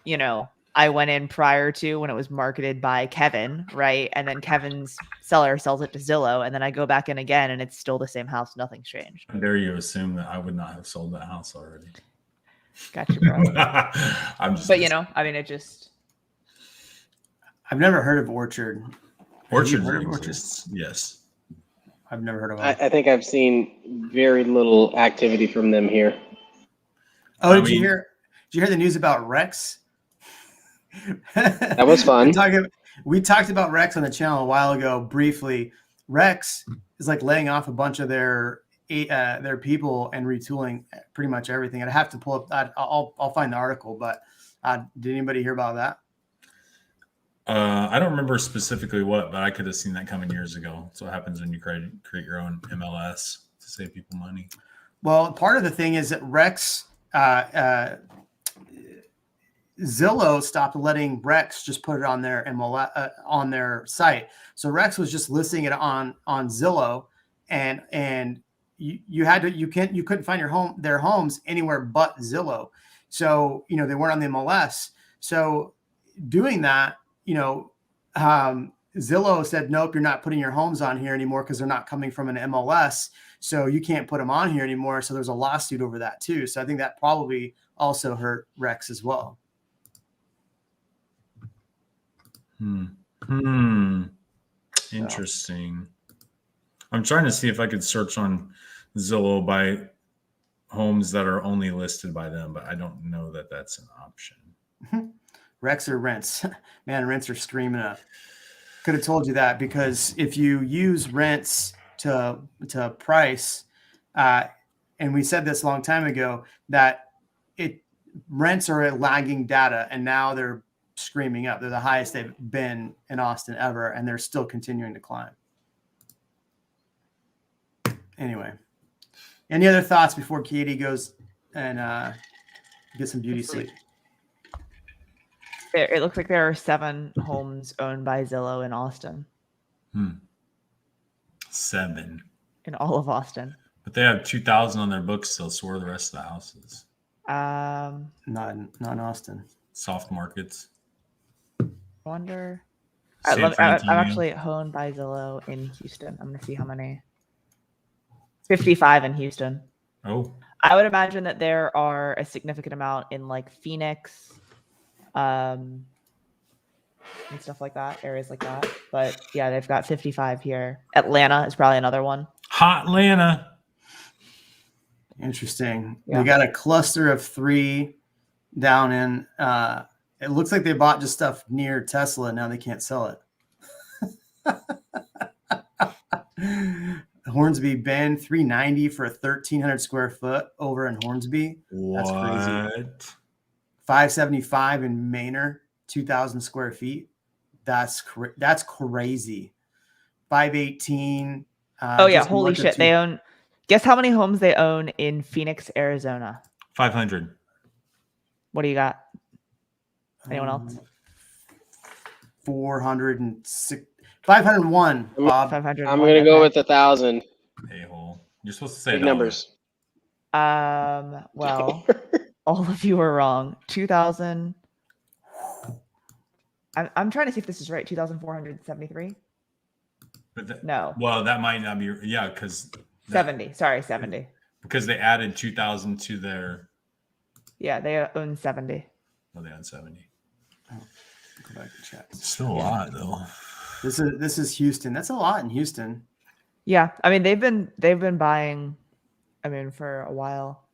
you know, I went in prior to when it was marketed by Kevin, right, and then Kevin's seller sells it to Zillow, and then I go back in again, and it's still the same house, nothing's changed. There you assume that I would not have sold that house already. Gotcha, bro. I'm just. But you know, I mean, it just. I've never heard of Orchard. Have you Orchard heard of exists. Yes. I've never heard of I, them. I think I've seen very little activity from them here. Oh, I did you mean- hear? Did you hear the news about Rex? That was fun. We talked about Rex on the channel a while ago briefly. Rex is like laying off a bunch of their people and retooling pretty much everything. I'd have to pull up. I'll find the article, but did anybody hear about that? I don't remember specifically what, but I could have seen that coming years ago. That's what happens when you create your own MLS to save people money. Well, part of the thing is that Rex, Zillow stopped letting Rex just put it on their MLS on their site. So Rex was just listing it on Zillow, and you couldn't find their homes anywhere but Zillow. So they weren't on the MLS. So doing that, Zillow said, nope, you're not putting your homes on here anymore because they're not coming from an MLS. So you can't put them on here anymore. So there's a lawsuit over that too. So I think that probably also hurt Rex as well. Interesting. I'm trying to see if I could search on Zillow by homes that are only listed by them, but I don't know that that's an option. Rex or rents? Man, rents are screaming up. Could have told you that, because if you use rents to price, and we said this a long time ago, that rents are a lagging data, and now they're screaming up. They're the highest they've been in Austin ever, and they're still continuing to climb. Anyway, any other thoughts before Katie goes and get some beauty sleep? It looks like there are 7 homes owned by Zillow in Austin. 7 in all of Austin. But they have 2,000 on their books still. So where are the rest of the houses? Not in Austin. Soft markets. Wonder. San I'm Francisco. actually owned by Zillow in Houston. I'm gonna see how many. 55 in Houston. Oh. I would imagine that there are a significant amount in like Phoenix, and stuff like that, areas like that. But yeah, they've got 55 here. Atlanta is probably another one. Hot Atlanta. Interesting. Yeah. They got a cluster of 3 down in. It looks like they bought just stuff near Tesla. Now they can't sell it. Hornsby Bend, $390 for a 1,300 square foot over in Hornsby. That's crazy. 575 in Manor, 2,000 square feet. That's crazy. 518. Oh yeah, holy shit! They own. Guess how many homes they own in Phoenix, Arizona? 500. What do you got? Anyone else? 406. 501. Bob. 500. I'm gonna go with 1,000. A-hole. You're supposed to say Big numbers. Well, all of you are wrong. 2,000. I'm trying to see if this is right. 2,473. No. Well, that might not be. Yeah, because 70. Sorry, 70. Because they added 2,000 to their. Yeah, they own 70. Oh, they own 70. Oh, go back to chat. It's still a lot though. This is Houston. That's a lot in Houston. Yeah, I mean they've been buying, I mean, for a while.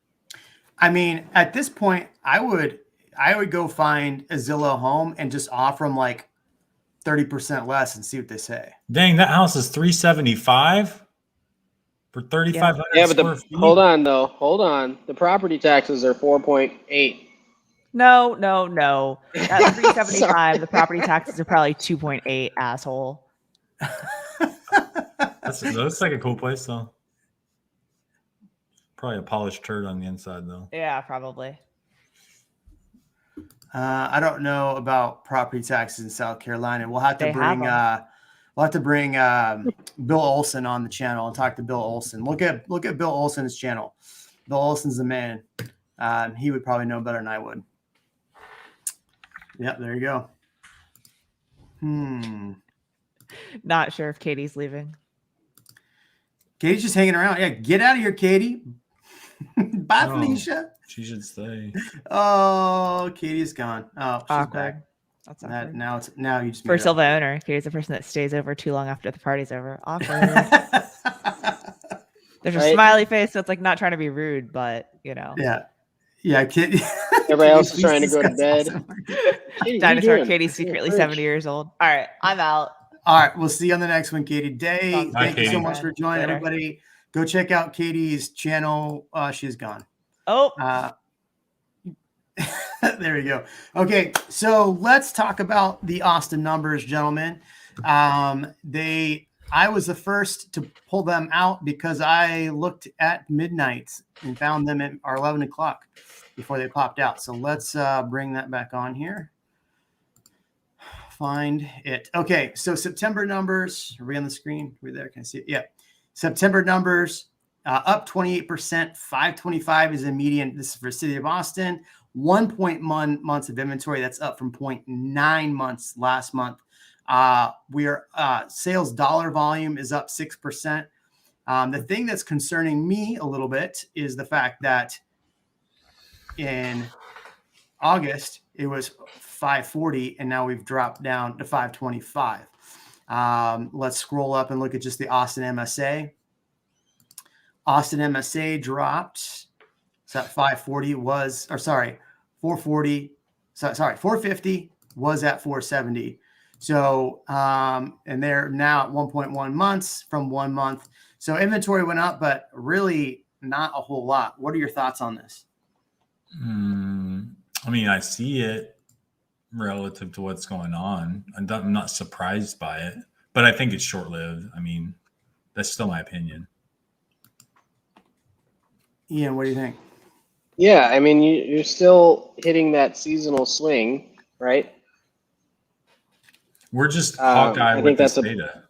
I mean, at this point, I would go find a Zillow home and just offer them like 30% less and see what they say. Dang, that house is $375 for 3,500 Yeah, but square feet. hold on though. Hold on. The property taxes are 4.8. No. At 375, the property taxes are probably 2.8, asshole. That's like a cool place though. Probably a polished turd on the inside though. Yeah, probably. I don't know about property taxes in South Carolina. We'll have to bring Bill Olson on the channel and talk to Bill Olson. Look at Bill Olson's channel. Bill Olson's the man. He would probably know better than I would. Yep, there you go. Not sure if Katie's leaving. Katie's just hanging around. Yeah, get out of here, Katie. Bye, No, Felicia. she should stay. Oh, Katie's gone. Oh, she's Awkward. back. That's awkward. Now you just For made it up. Silva owner, Katie's the person that stays over too long after the party's over. Awkward. There's a Right? smiley face, so it's like not trying to be rude, but you know. Yeah, Katie. Everybody else is trying to go to bed. Katie, Dinosaur Katie's secretly 70 years old. All right, I'm out. All right, we'll see you on the next one, Katie. Day. Bye, Thank you so Katie. much for joining, Later. everybody. Go check out Katie's channel. She's gone. Oh, there we go. Okay, so let's talk about the Austin numbers, gentlemen. I was the first to pull them out because I looked at midnight and found them at our 11 o'clock before they popped out. So let's bring that back on here. Find it. Okay, so September numbers. Are we on the screen? Are we there? Can I see it? Yeah. September numbers up 28%. 525 is a median. This is for City of Austin. 1.1 months of inventory. That's up from 0.9 months last month. Sales dollar volume is up 6%. The thing that's concerning me a little bit is the fact that in August, it was 540, and now we've dropped down to 525. Let's scroll up and look at just the Austin MSA. Austin MSA dropped. So at 540 was, or sorry, 440. Sorry, 450 was at 470. So, and they're now at 1.1 months from 1 month. So inventory went up, but really not a whole lot. What are your thoughts on this? I mean, I see it relative to what's going on. I'm not surprised by it, but I think it's short-lived. I mean, that's still my opinion. Ian, what do you think? Yeah, I mean, you're still hitting that seasonal swing, right? We're just Hawkeye I with think this that's data.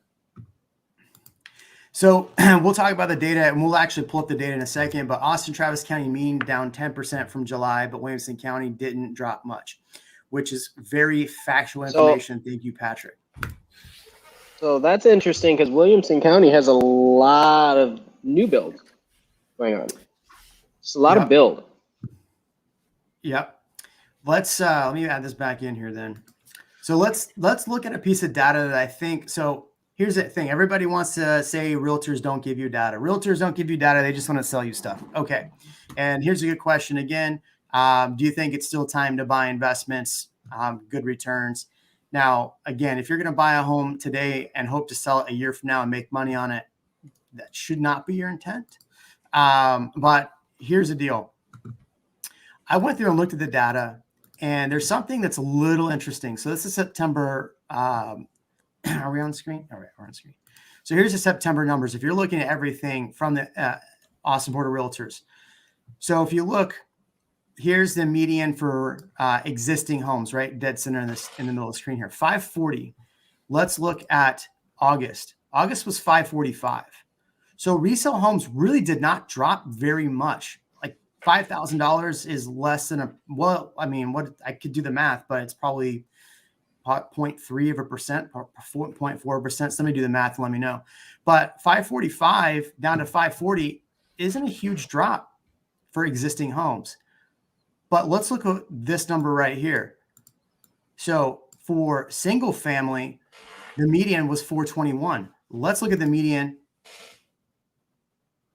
So we'll talk about the data, and we'll actually pull up the data in a second. But Austin Travis County mean down 10% from July, but Williamson County didn't drop much, which is very factual information. Thank you, Patrick. So that's interesting because Williamson County has a lot of new builds going on. It's a lot of build. Yep. Let's let me add this back in here then. So let's look at a piece of data that I think. So here's the thing. Everybody wants to say realtors don't give you data. Realtors don't give you data. They just want to sell you stuff. Okay. And here's a good question again. Do you think it's still time to buy investments? Good returns. Now, again, if you're going to buy a home today and hope to sell it a year from now and make money on it, that should not be your intent. But here's the deal. I went through and looked at the data, and there's something that's a little interesting. So this is September. Are we on screen? All right, we're on screen. So here's the September numbers. If you're looking at everything from the Austin Board of Realtors. So if you look, here's the median for existing homes, right? Dead center in the middle of the screen here, 540. Let's look at August. August was 545. So resale homes really did not drop very much. Like $5,000 is less than I could do the math, but it's probably 0.3%, 0.4%. Somebody do the math and let me know. But 545 down to 540 isn't a huge drop for existing homes. But let's look at this number right here. So for single family, the median was 421. Let's look at the median.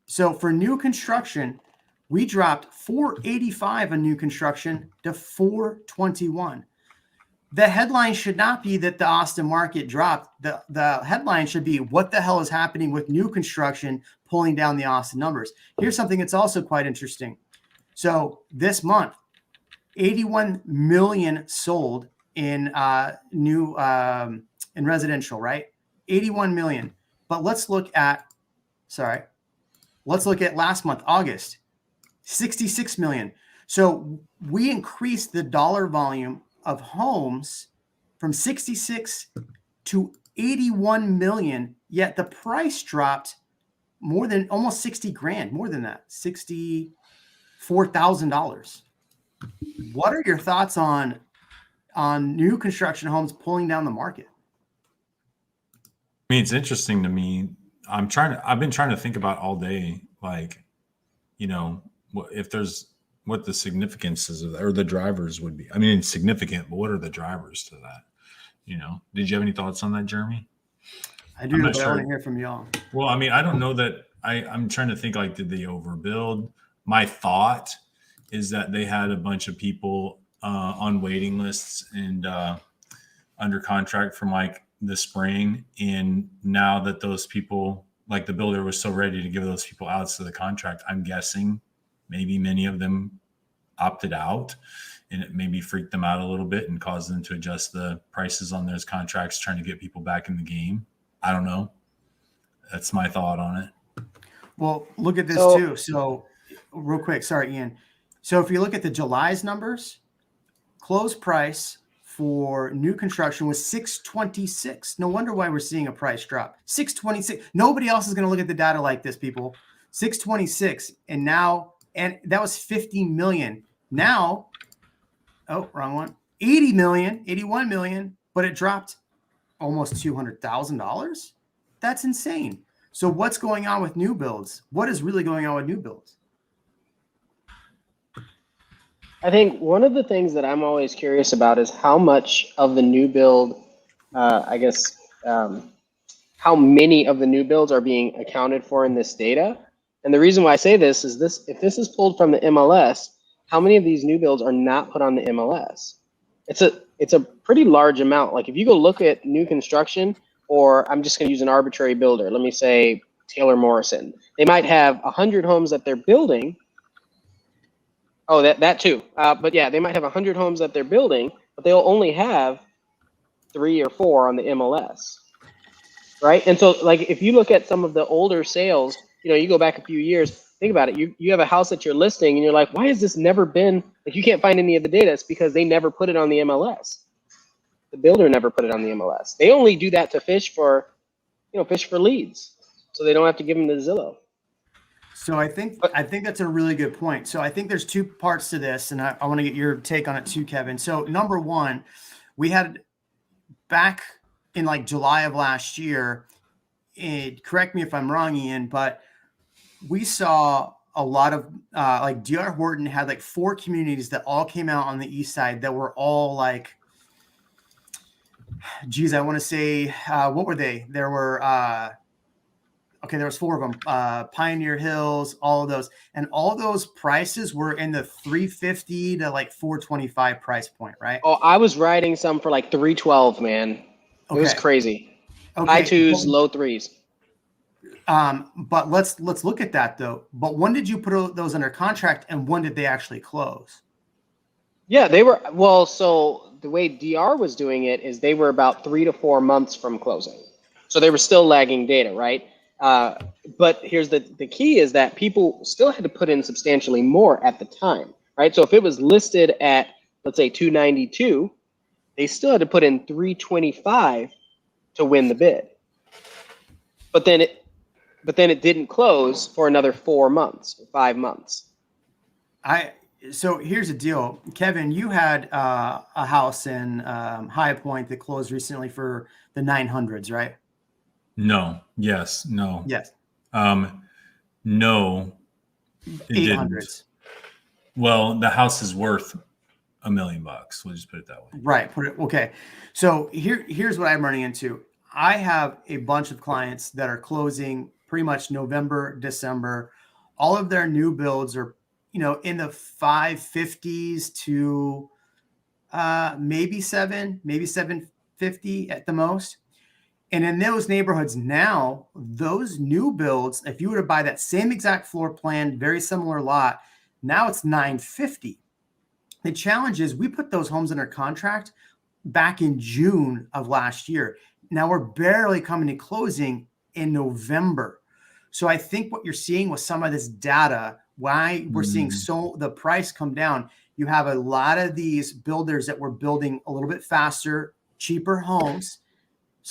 So for new construction, we dropped 485 on new construction to 421. The headline should not be that the Austin market dropped. The headline should be what the hell is happening with new construction pulling down the Austin numbers. Here's something that's also quite interesting. So this month, 81 million sold in new in residential, right? 81 million. But let's look at last month, August, 66 million. So we increased the dollar volume of homes from 66 to 81 million, yet the price dropped more than almost 60 grand, more than that, $64,000. What are your thoughts on new construction homes pulling down the market? I mean, it's interesting to me. I've been trying to think about all day, like, what the significances of that, or the drivers would be. I mean, it's significant, but what are the drivers to that? Did you have any thoughts on that, Jeremy? I do, but I want to hear from y'all. Well, I mean, I don't know that I'm trying to think, like, did they overbuild? My thought is that they had a bunch of people on waiting lists and under contract from like the spring. And now that those people, like the builder was so ready to give those people out to the contract, I'm guessing maybe many of them opted out, and it maybe freaked them out a little bit and caused them to adjust the prices on those contracts, trying to get people back in the game. I don't know. That's my thought on it. Well, look at this too. So real quick, sorry, Ian. So if you look at the July's numbers, close price for new construction was $626. No wonder why we're seeing a price drop. $626. Nobody else is going to look at the data like this, people. $626. And that was 50 million. Now, oh, wrong one. 80 million, 81 million, but it dropped almost $200,000. That's insane. So what's going on with new builds? What is really going on with new builds? I think one of the things that I'm always curious about is how much of the new build, how many of the new builds are being accounted for in this data. And the reason why I say this is if this is pulled from the MLS, how many of these new builds are not put on the MLS? It's a pretty large amount. Like if you go look at new construction, or I'm just going to use an arbitrary builder, let me say Taylor Morrison. They might have 100 homes that they're building. Oh, that too. But yeah, they might have 100 homes that they're building, but they'll only have 3 or 4 on the MLS, right? And so, like, if you look at some of the older sales, you go back a few years, think about it. You have a house that you're listing, and you're like, why has this never been, like, you can't find any of the data? It's because they never put it on the MLS. The builder never put it on the MLS. They only do that to fish for leads, so they don't have to give them to Zillow. So I think that's a really good point. So I think there's 2 parts to this, and I want to get your take on it too, Kevin. So number one, we had back in like July of last year, correct me if I'm wrong, Ian, but we saw a lot of like D.R. Horton had like 4 communities that all came out on the east side that were all like, geez, I want to say, what were they? There were, there was 4 of them, Pioneer Hills, all of those. And all those prices were in the $350 to like $425 price point, right? Oh, I was writing some for like $312, man. It was crazy. High 2s, low 3s. But let's look at that though. But when did you put those under contract, and when did they actually close? Yeah, they were, so the way DR was doing it is they were about 3 to 4 months from closing. So they were still lagging data, right? But here's the key is that people still had to put in substantially more at the time, right? So if it was listed at, let's say 292, they still had to put in 325 to win the bid. But then it didn't close for another 4 months, 5 months. So here's the deal, Kevin. You had a house in High Point that closed recently for the 900s, right? No. Yes. No. Yes. No. 800s. Well, the house is worth $1 million. We'll just put it that way. Right. Okay. So here's what I'm running into. I have a bunch of clients that are closing pretty much November, December. All of their new builds are, in the 550s to maybe 750 at the most. And in those neighborhoods now, those new builds, if you were to buy that same exact floor plan, very similar lot, now it's 950. The challenge is we put those homes under contract back in June of last year. Now we're barely coming to closing in November. So I think what you're seeing with some of this data, why we're seeing the price come down, you have a lot of these builders that were building a little bit faster, cheaper homes.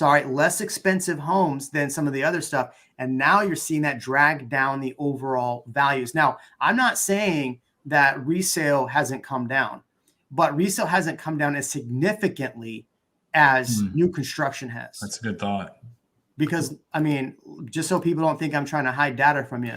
Less expensive homes than some of the other stuff. And now you're seeing that drag down the overall values. Now, I'm not saying that resale hasn't come down, but resale hasn't come down as significantly as new construction has. That's a good thought. Because, I mean, just so people don't think I'm trying to hide data from you,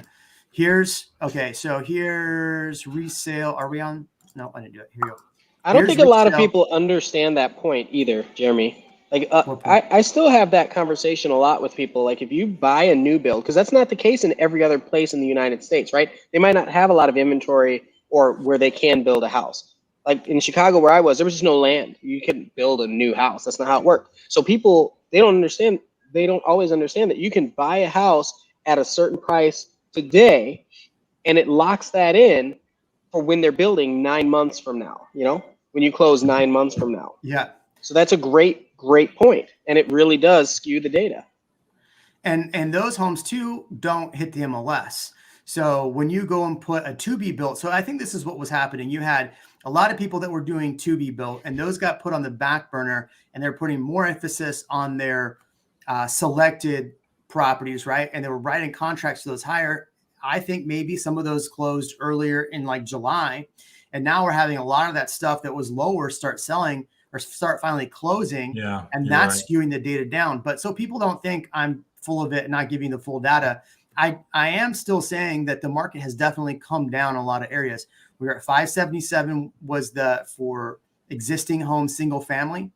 So here's resale. Are we on? No, I didn't do it. Here we go. I don't Here's think a lot of resale. people understand that point either, Jeremy. Like, What point? I still have that conversation a lot with people. Like, if you buy a new build, because that's not the case in every other place in the United States, right? They might not have a lot of inventory or where they can build a house. Like in Chicago, where I was, there was just no land. You couldn't build a new house. That's not how it worked. So people, they don't understand. They don't always understand that you can buy a house at a certain price today, and it locks that in for when they're building 9 months from now. You know, when you close 9 months from now. Yeah. So that's a great point, and it really does skew the data. And those homes too don't hit the MLS. So when you go and put a to be built, so I think this is what was happening. You had a lot of people that were doing to be built, and those got put on the back burner, and they're putting more emphasis on their selected properties, right? And they were writing contracts for those higher. I think maybe some of those closed earlier in like July, and now we're having a lot of that stuff that was lower start selling or start finally closing. Yeah, and that's right. Skewing the data down. But so people don't think I'm full of it and not giving the full data. I am still saying that the market has definitely come down in a lot of areas. We were at 577 was for existing home single family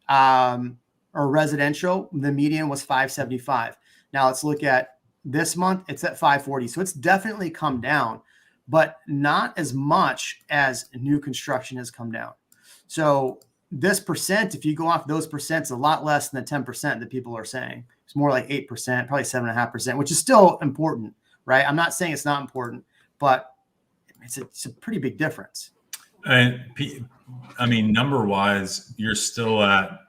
or residential. The median was 575. Now let's look at this month. It's at 540. So it's definitely come down, but not as much as new construction has come down. So this percent, if you go off those percents, a lot less than the 10% that people are saying. It's more like 8%, probably 7.5%, which is still important, right? I'm not saying it's not important, but it's a pretty big difference. I mean, number wise, you're still at,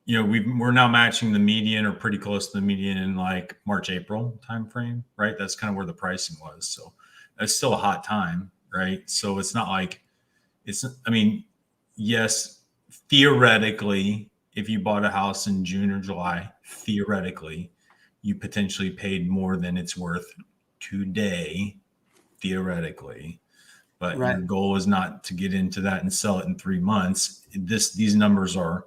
we're now matching the median or pretty close to the median in like March, April timeframe, right? That's kind of where the pricing was. So that's still a hot time, right? So it's not like yes, theoretically, if you bought a house in June or July, theoretically, you potentially paid more than it's worth today, theoretically. But right. Your goal is not to get into that and sell it in 3 months. These numbers are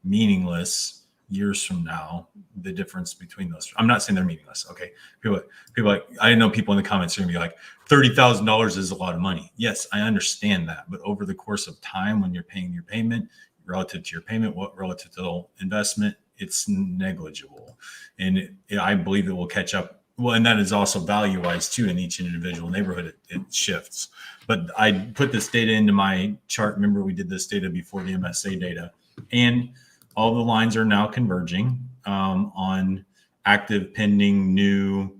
meaningless years from now. The difference between those, I'm not saying they're meaningless. Okay, people like, I know people in the comments are gonna be like, $30,000 is a lot of money. Yes, I understand that, but over the course of time, when you're paying your payment relative to your payment, relative to the investment, it's negligible, and I believe it will catch up. Well, and that is also value-wise too. In each individual neighborhood, it shifts. But I put this data into my chart. Remember, we did this data before the MSA data, and all the lines are now converging on active, pending, new,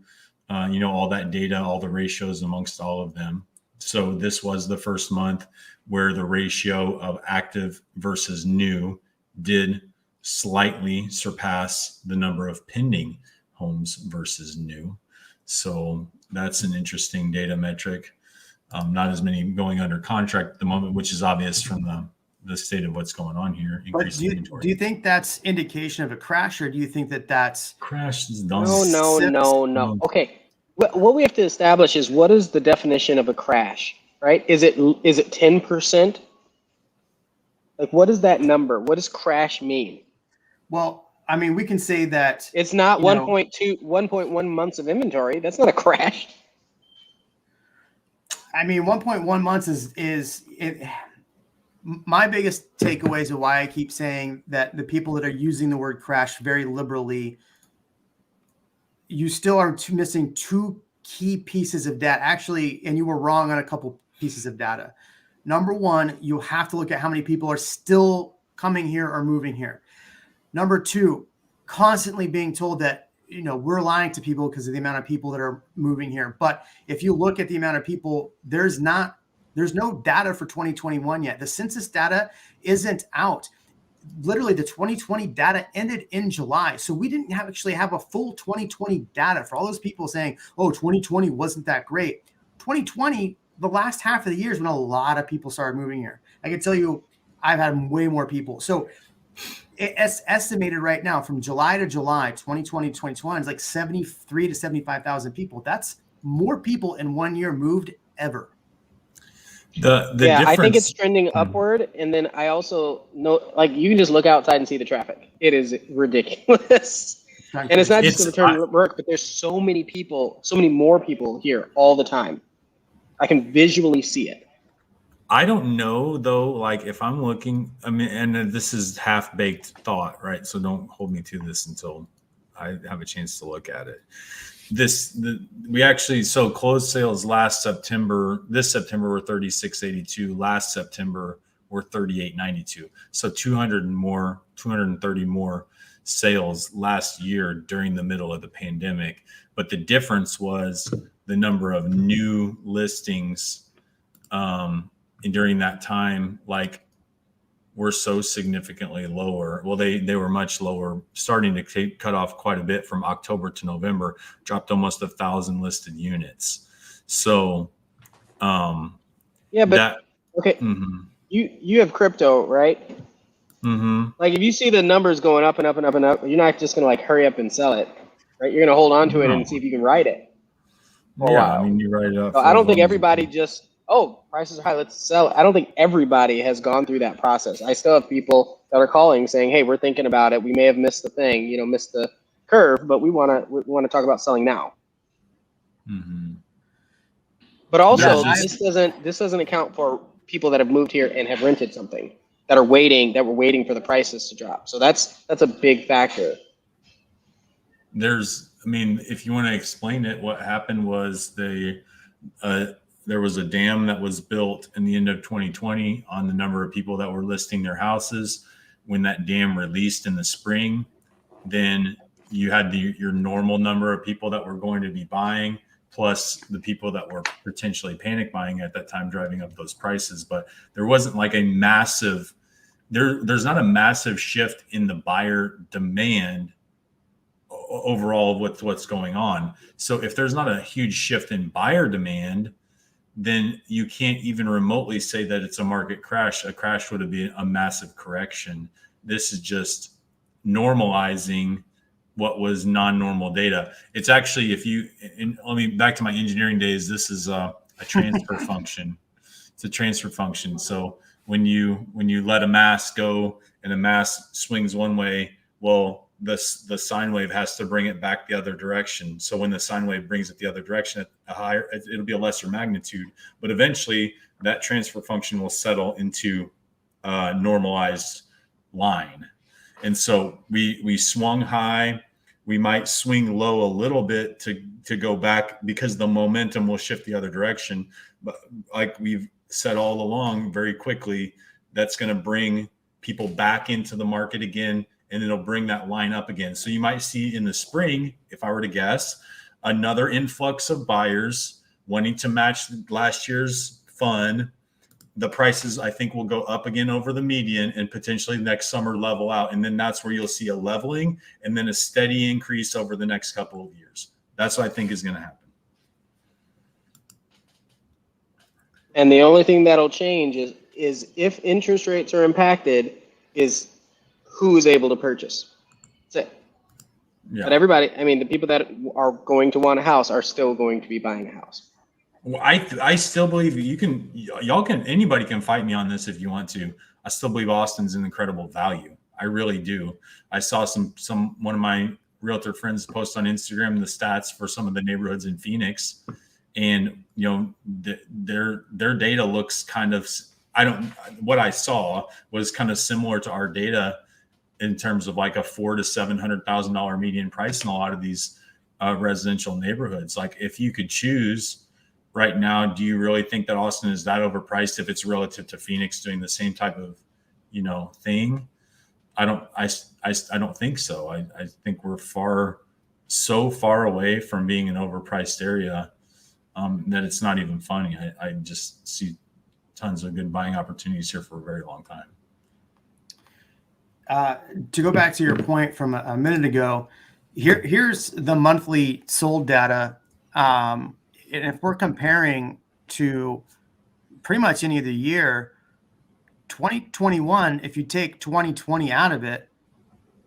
all that data, all the ratios amongst all of them. So this was the first month where the ratio of active versus new did slightly surpass the number of pending homes versus new. So that's an interesting data metric. Not as many going under contract at the moment, which is obvious from the state of what's going on here. But do you think that's indication of a crash, or do you think that that's crash? No. Okay. What we have to establish is, what is the definition of a crash, right? Is it 10%? Like, what is that number? What does crash mean? Well, I mean, we can say that it's not 1.1 months of inventory. That's not a crash. I mean, 1.1 months is my biggest takeaways of why I keep saying that the people that are using the word crash very liberally, you still are missing two key pieces of data. Actually, and you were wrong on a couple pieces of data. Number one, you have to look at how many people are still coming here or moving here. Number two, constantly being told that, we're lying to people because of the amount of people that are moving here. But if you look at the amount of people, there's no data for 2021 yet. The census data isn't out. Literally, the 2020 data ended in July. So we didn't actually have a full 2020 data for all those people saying, oh, 2020 wasn't that great. 2020, the last half of the year is when a lot of people started moving here. I can tell you, I've had way more people. So it's estimated right now from July to July, 2020 to 2021, it's like 73 to 75,000 people. That's more people in 1 year moved ever. I think it's trending upward. And then I also know, like, you can just look outside and see the traffic. It is ridiculous. And it's not just the return to work, but there's so many people, so many more people here all the time. I can visually see it. I don't know though, like if I'm looking, I mean, and this is half-baked thought, right? So don't hold me to this until I have a chance to look at it. We actually, so closed sales this September were 3682. Last September were 3892. So 230 more sales last year during the middle of the pandemic. But the difference was the number of new listings during that time, like, were so significantly lower. Well, they were much lower, starting to cut off quite a bit from October to November, dropped almost 1,000 listed units. So, yeah, but okay, you have crypto, right? Mm-hmm. Like if you see the numbers going up and up and up and up, you're not just gonna like hurry up and sell it, right? You're gonna hold on to it and see if you can ride it for a while. I mean, you write it up. So I don't think everybody just, prices are high, let's sell it. I don't think everybody has gone through that process. I still have people that are calling saying, hey, we're thinking about it. We may have missed the thing, missed the curve, but we want to talk about selling now. Mm-hmm. But also, this doesn't account for people that have moved here and have rented something that were waiting for the prices to drop. So that's a big factor. If you want to explain it, what happened was there was a dam that was built in the end of 2020 on the number of people that were listing their houses. When that dam released in the spring, then you had your normal number of people that were going to be buying, plus the people that were potentially panic buying at that time, driving up those prices. But there wasn't like a massive, there's not a massive shift in the buyer demand overall with what's going on. So if there's not a huge shift in buyer demand, then you can't even remotely say that it's a market crash. A crash would have been a massive correction. This is just normalizing what was non-normal data. It's actually, back to my engineering days, this is a transfer function. It's a transfer function. So when you let a mass go and a mass swings one way, well, the sine wave has to bring it back the other direction. So when the sine wave brings it the other direction, it'll be a lesser magnitude, but eventually that transfer function will settle into a normalized line. And so we swung high, we might swing low a little bit to go back because the momentum will shift the other direction. But like we've said all along, very quickly, that's going to bring people back into the market again, and it'll bring that line up again. So you might see in the spring, if I were to guess, another influx of buyers wanting to match last year's fund. The prices, I think, will go up again over the median and potentially next summer level out. And then that's where you'll see a leveling and then a steady increase over the next couple of years. That's what I think is going to happen. And the only thing that'll change is if interest rates are impacted, is who is able to purchase. That's it. Yeah. But everybody, the people that are going to want a house are still going to be buying a house. Well, I still believe anybody can fight me on this if you want to. I still believe Austin's an incredible value. I really do. I saw one of my realtor friends post on Instagram the stats for some of the neighborhoods in Phoenix, and their data looks kind of, what I saw was kind of similar to our data in terms of like a $400,000 to $700,000 median price in a lot of these residential neighborhoods. Like if you could choose right now, do you really think that Austin is that overpriced if it's relative to Phoenix doing the same type of, thing? I don't think so. I think we're so far away from being an overpriced area that it's not even funny. I just see tons of good buying opportunities here for a very long time. To go back to your point from a minute ago, here's the monthly sold data. And if we're comparing to pretty much any of the year, 2021, if you take 2020 out of it,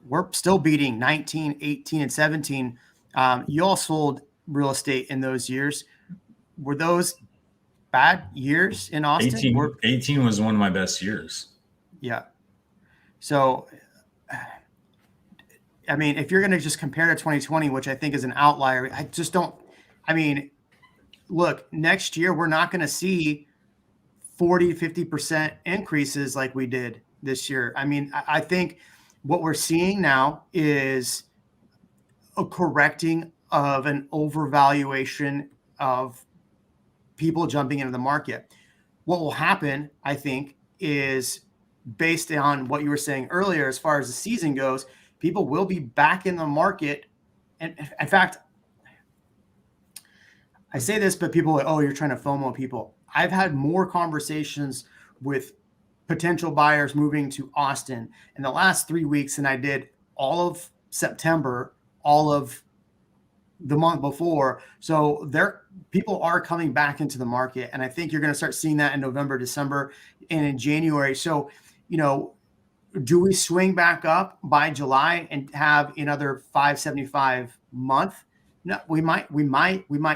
we're still beating 19, 18, and 17. You all sold real estate in those years. Were those bad years in Austin? 18 was one of my best years. Yeah. So I mean, if you're going to just compare to 2020, which I think is an outlier, I just don't. I mean, look, next year we're not going to see 40, 50% increases like we did this year. I mean, I think what we're seeing now is a correcting of an overvaluation of people jumping into the market. What will happen, I think, is based on what you were saying earlier, as far as the season goes, people will be back in the market. And in fact, I say this, but people are like, oh, you're trying to FOMO people. I've had more conversations with potential buyers moving to Austin in the last 3 weeks than I did all of September, all of the month before. So people are coming back into the market. And I think you're going to start seeing that in November, December, and in January. So, do we swing back up by July and have another 575 month? No, we might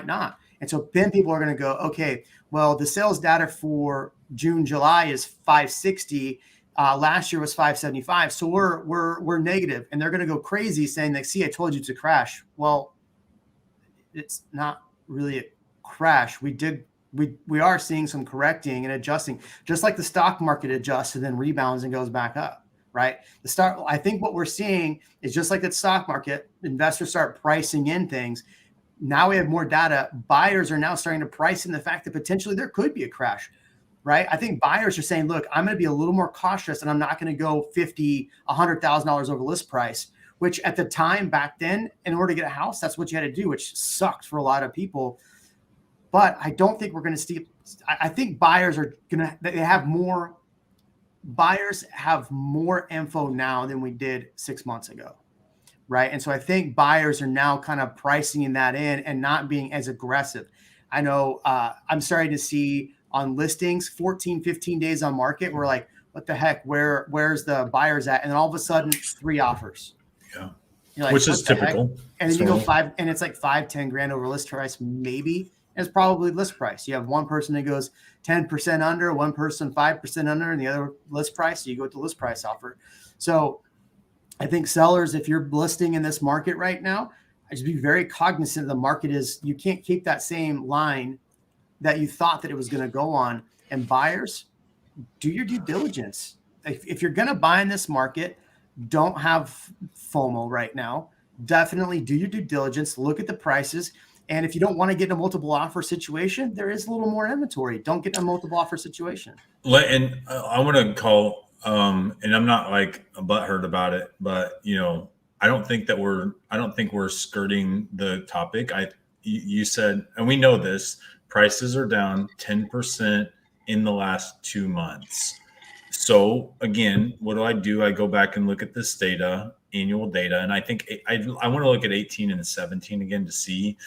not. And so then people are going to go, okay, well, the sales data for June, July is 560. Last year was 575. So we're negative, and they're going to go crazy saying like, see, I told you it's a crash. Well, it's not really a crash. We are seeing some correcting and adjusting, just like the stock market adjusts and then rebounds and goes back up, right? I think what we're seeing is just like the stock market, investors start pricing in things. Now we have more data. Buyers are now starting to price in the fact that potentially there could be a crash, right? I think buyers are saying, look, I'm going to be a little more cautious, and I'm not going to go $50,000, $100,000 over list price, which at the time back then, in order to get a house, that's what you had to do, which sucked for a lot of people. But I don't think we're going to see, I think buyers have more info now than we did 6 months ago. Right. And so I think buyers are now kind of pricing in that in and not being as aggressive. I know I'm starting to see on listings 14, 15 days on market. We're like, what the heck? Where's the buyers at? And then all of a sudden 3 offers. Yeah. Like, which is typical. Heck? And then you go 5, and it's like 5, 10 grand over list price, maybe. And it's probably list price. You have one person that goes 10% under, one person 5% under, and the other list price. So you go with the list price offer. So I think sellers, if you're listing in this market right now, I just be very cognizant of the market is, you can't keep that same line that you thought that it was going to go on. And buyers, do your due diligence. If you're going to buy in this market, don't have FOMO right now. Definitely do your due diligence. Look at the prices. And if you don't want to get in a multiple offer situation, there is a little more inventory. Don't get in a multiple offer situation. And I want to call, and I'm not like butthurt about it, but I don't think we're skirting the topic. You said, and we know this, prices are down 10% in the last 2 months. So again, what do? I go back and look at this data, annual data, and I think I want to look at 18 and 17 again to see,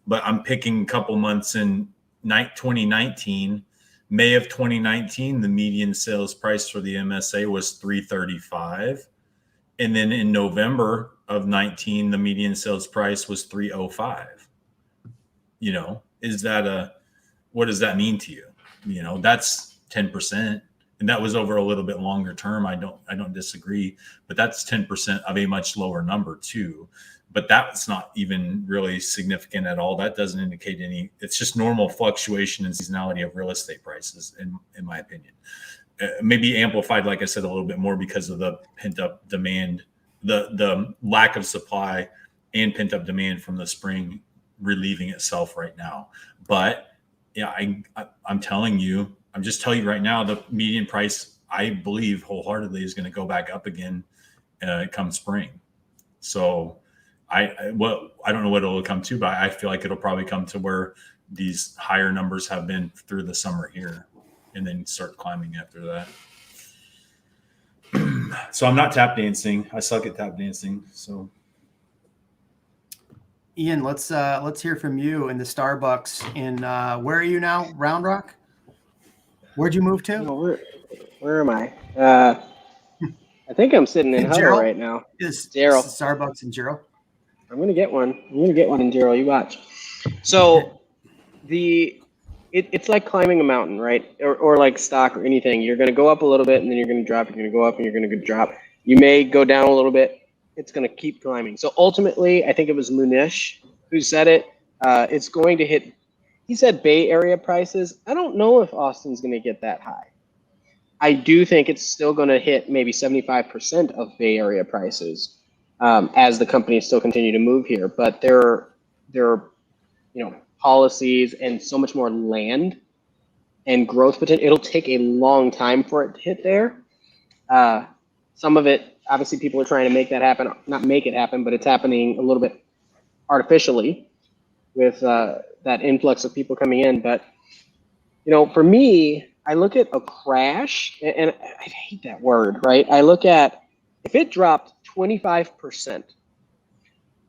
but I'm picking a couple months in 2019. May of 2019, the median sales price for the MSA was $335. And then in November of 19, the median sales price was $305. What does that mean to you? That's 10%. And that was over a little bit longer term. I don't disagree, but that's 10% of a much lower number too. But that's not even really significant at all. That doesn't indicate it's just normal fluctuation and seasonality of real estate prices, in my opinion. Maybe amplified, like I said, a little bit more because of the pent up demand, the lack of supply and pent up demand from the spring relieving itself right now. But yeah, I'm telling you, I'm just telling you right now, the median price, I believe wholeheartedly, is going to go back up again come spring. So I don't know what it'll come to, but I feel like it'll probably come to where these higher numbers have been through the summer here and then start climbing after that. So I'm not tap dancing. I suck at tap dancing. So Ian, let's hear from you in the Starbucks in where are you now? Round Rock? Where'd you move to? No, where am I? I think I'm sitting in Huddle right now. Is Gerald. Starbucks in Gerald? I'm gonna get one. In Gerald. You watch. So it's like climbing a mountain, right? Or like stock or anything. You're gonna go up a little bit and then you're gonna drop. You're gonna go up and you're gonna drop. You may go down a little bit, it's going to keep climbing. So ultimately, I think it was Munish who said it. It's going to hit. He said Bay Area prices. I don't know if Austin's going to get that high. I do think it's still going to hit maybe 75% of Bay Area prices as the companies still continue to move here. But there are policies and so much more land and growth potential. It'll take a long time for it to hit there. Some of it, obviously, people are trying to make that happen. Not make it happen, but it's happening a little bit artificially with that influx of people coming in. But for me, I look at a crash, and I hate that word, right? I look at if it dropped 25%,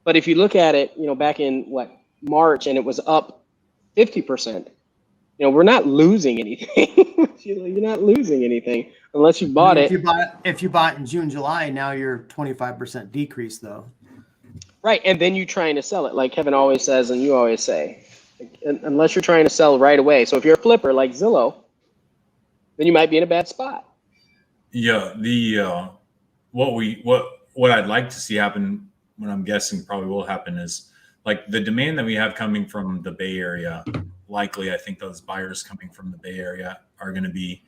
but if you look at it, back in March, and it was up 50%, we're not losing anything. You're not losing anything unless you bought it. If you bought in June, July, now you're 25% decrease though. Right, and then you're trying to sell it, like Kevin always says, and you always say, unless you're trying to sell right away. So if you're a flipper like Zillow, then you might be in a bad spot. Yeah, what I'd like to see happen, what I'm guessing probably will happen, is like the demand that we have coming from the Bay Area. Likely, I think those buyers coming from the Bay Area are going to be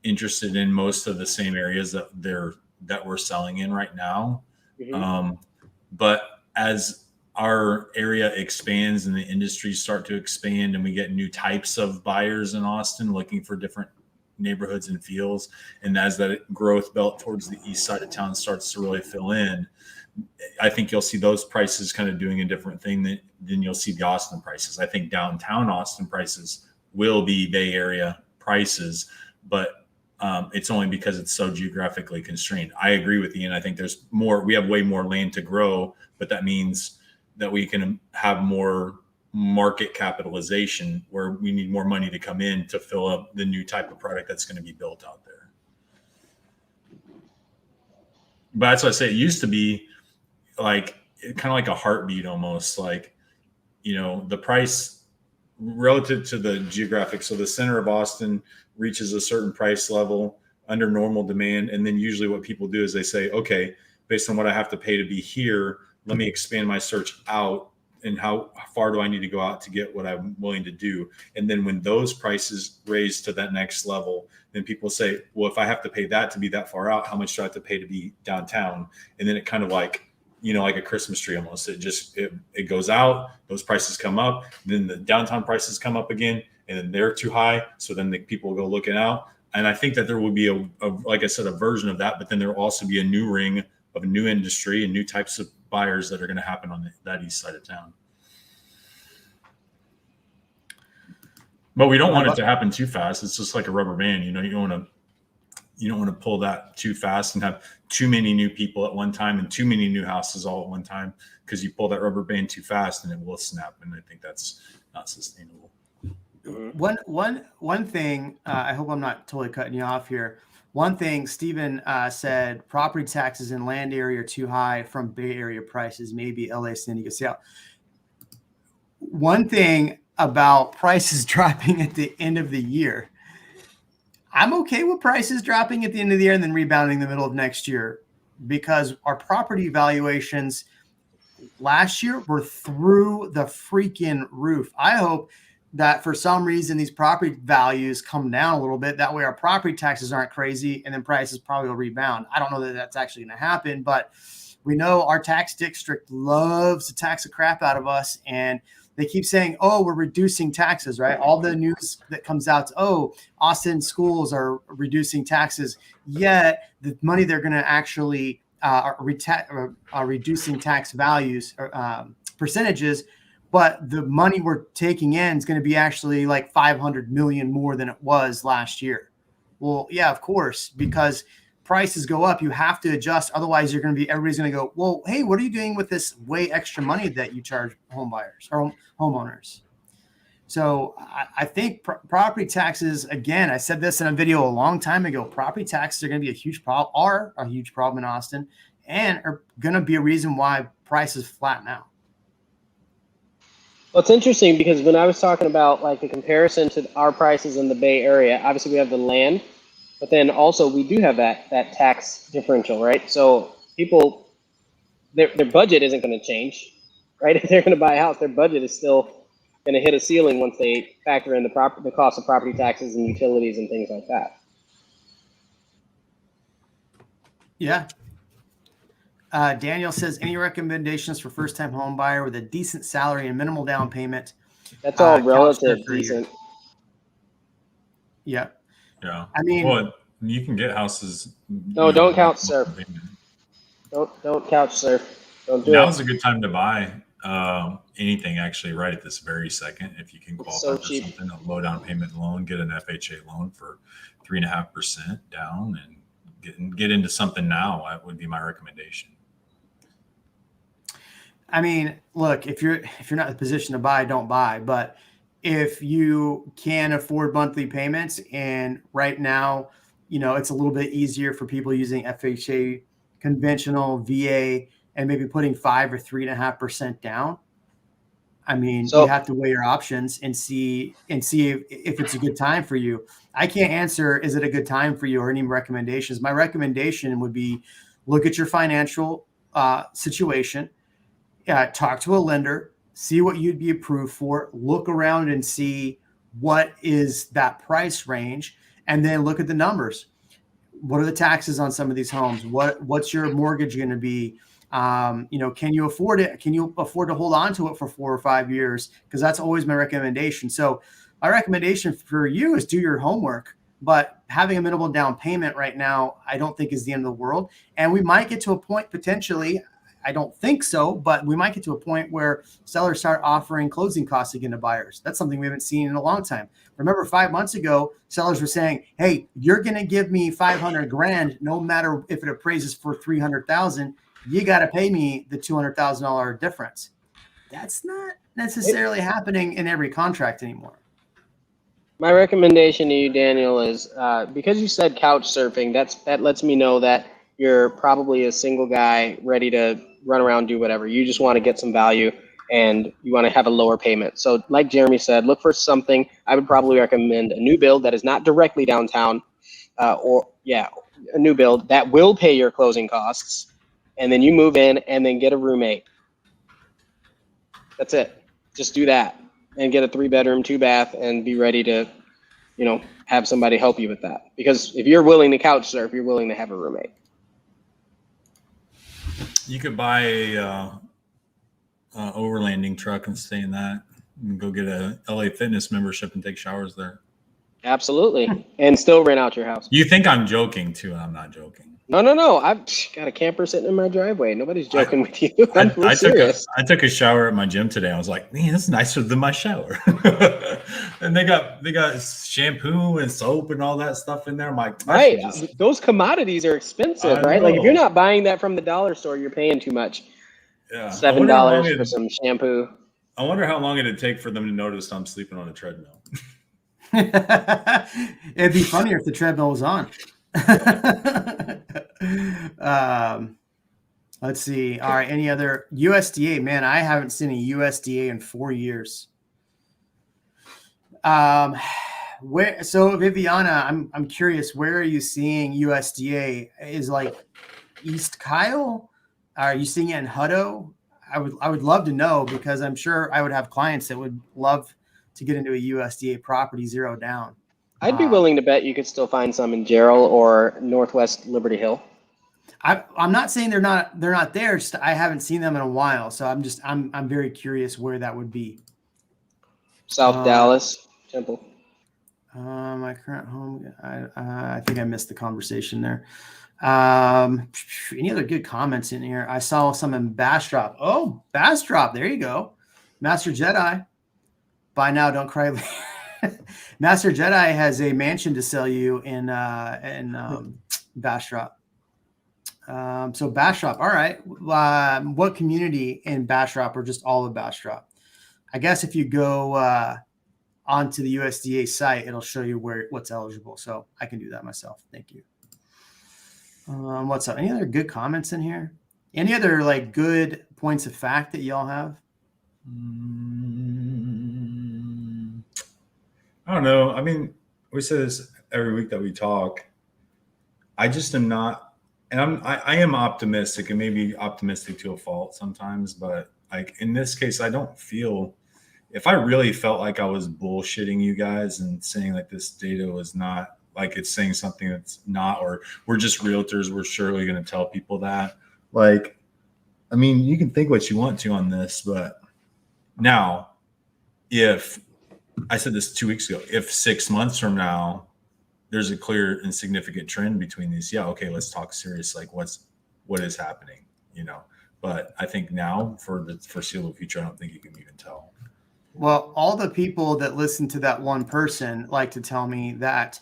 interested in most of the same areas that we're selling in right now. Mm-hmm. But as our area expands and the industries start to expand and we get new types of buyers in Austin looking for different neighborhoods and feels, and as that growth belt towards the east side of town starts to really fill in, I think you'll see those prices kind of doing a different thing than you'll see the Austin prices. I think downtown Austin prices will be Bay Area prices, but it's only because it's so geographically constrained. I agree with Ian. I think we have way more land to grow, but that means that we can have more market capitalization where we need more money to come in to fill up the new type of product that's going to be built out there. But that's what I say. It used to be like kind of like a heartbeat almost, like, the price relative to the geographic. So the center of Austin reaches a certain price level under normal demand. And then usually what people do is they say, okay, based on what I have to pay to be here, let me expand my search out. And how far do I need to go out to get what I'm willing to do? And then when those prices raise to that next level, then people say, well, if I have to pay that to be that far out, how much do I have to pay to be downtown? And then it kind of like a Christmas tree almost. It goes out, those prices come up, then the downtown prices come up again, and then they're too high. So then the people will go looking out. And I think that there will be like I said, a version of that, but then there will also be a new ring of a new industry and new types of buyers that are going to happen on that east side of town. But we don't want it to happen too fast. It's just like a rubber band. You don't want to pull that too fast and have too many new people at one time and too many new houses all at one time, because you pull that rubber band too fast and it will snap. And I think that's not sustainable. One thing, I hope I'm not totally cutting you off here. One thing Stephen said, property taxes in land area are too high from Bay Area prices, maybe LA, San Diego, Seattle. One thing about prices dropping at the end of the year, I'm okay with prices dropping at the end of the year and then rebounding in the middle of next year, because our property valuations last year were through the freaking roof. I hope that for some reason these property values come down a little bit. That way our property taxes aren't crazy, and then prices probably will rebound. I don't know that that's actually going to happen, but we know our tax district loves to tax the crap out of us, and they keep saying, oh, we're reducing taxes, right? All the news that comes out, Austin schools are reducing taxes, yet the money they're going to actually are reducing tax values or percentages, but the money we're taking in is going to be actually like 500 million more than it was last year. Well, yeah, of course, because prices go up, you have to adjust. Otherwise, everybody's going to go, well, hey, what are you doing with this way extra money that you charge home buyers or homeowners? So I think property taxes, again, I said this in a video a long time ago, property taxes are going to be a huge problem in Austin, and are going to be a reason why prices flatten out. Well, it's interesting because when I was talking about like the comparison to our prices in the Bay Area, obviously we have the land, but then also we do have that tax differential, right? So people their budget isn't going to change, right? If they're going to buy a house, their budget is still going to hit a ceiling once they factor in the cost of property taxes and utilities and things like that. Yeah. Daniel says, any recommendations for first-time home buyer with a decent salary and minimal down payment? That's all relative, decent. Yeah. Yeah. I mean, well, you can get houses. No, don't couch surf. Don't couch surf. Don't do it. Now's a good time to buy anything actually right at this very second. If you can qualify for something, a low down payment loan, get an FHA loan for 3.5% down and get into something now. That would be my recommendation. I mean, look, if you're not in a position to buy, don't buy. But if you can afford monthly payments, and right now, it's a little bit easier for people using FHA, conventional, VA, and maybe putting 5 or 3.5% down. I mean, you have to weigh your options and see if it's a good time for you. I can't answer, is it a good time for you, or any recommendations. My recommendation would be look at your financial situation, talk to a lender, see what you'd be approved for, look around and see what is that price range, and then look at the numbers. What are the taxes on some of these homes? What's your mortgage going to be? Can you afford it? Can you afford to hold on to it for 4 or 5 years? Because that's always my recommendation. So my recommendation for you is do your homework, but having a minimal down payment right now, I don't think is the end of the world. And we might get to a point potentially, I don't think so, but we might get to a point where sellers start offering closing costs again to buyers. That's something we haven't seen in a long time. Remember 5 months ago, sellers were saying, hey, you're going to give me $500,000, no matter if it appraises for $300,000, you got to pay me the $200,000 difference. That's not necessarily happening in every contract anymore. My recommendation to you, Daniel, is because you said couch surfing, that lets me know that you're probably a single guy ready to run around, do whatever. You just want to get some value and you want to have a lower payment. So like Jeremy said, look for something. I would probably recommend a new build that is not directly downtown, a new build that will pay your closing costs. And then you move in and then get a roommate. That's it. Just do that and get a 3-bedroom, 2-bath and be ready to, have somebody help you with that. Because if you're willing to couch surf, you're willing to have a roommate. You could buy a overlanding truck and stay in that, and go get a LA Fitness membership and take showers there. Absolutely, and still rent out your house. You think I'm joking too, and I'm not joking. No. I've got a camper sitting in my driveway. Nobody's joking with you. I'm serious. I took a shower at my gym today. I was like, man, this is nicer than my shower. And they got shampoo and soap and all that stuff in there. I'm like, right. Those commodities are expensive, right? Like if you're not buying that from the dollar store, you're paying too much. Yeah. $7 for some shampoo. I wonder how long it'd take for them to notice I'm sleeping on a treadmill. It'd be funnier if the treadmill was on. Let's see. All right. Any other USDA? Man, I haven't seen a USDA in 4 years. So Viviana, I'm curious, where are you seeing USDA? Is like East Kyle? Are you seeing it in Hutto? I would love to know, because I'm sure I would have clients that would love to get into a USDA property 0 down. I'd be willing to bet you could still find some in Gerald or Northwest Liberty Hill. I'm not saying they're not there. Just I haven't seen them in a while, so I'm very curious where that would be. South Dallas, Temple. My current home. I think I missed the conversation there. Any other good comments in here? I saw some in Bastrop. Oh, Bastrop. There you go. Master Jedi. Buy now, don't cry later. Master Jedi has a mansion to sell you in Bastrop. So Bastrop. All right. What community in Bastrop, or just all of Bastrop? I guess if you go onto the USDA site, it'll show you what's eligible. So I can do that myself. Thank you. What's up? Any other good comments in here? Any other good points of fact that y'all have? I don't know. I mean, we say this every week that we talk. I just am not and I am optimistic, and maybe optimistic to a fault sometimes, but like in this case, I don't feel, if I really felt like I was bullshitting you guys and saying like this data was not, like it's saying something that's not, or we're just realtors, we're surely going to tell people that. Like, I mean, you can think what you want to on this, but now, if I said this 2 weeks ago, if 6 months from now there's a clear and significant trend between these, yeah, okay, let's talk serious. Like, what is happening, you know? But I think now, for the foreseeable future, I don't think you can even tell. Well, all the people that listen to that one person like to tell me that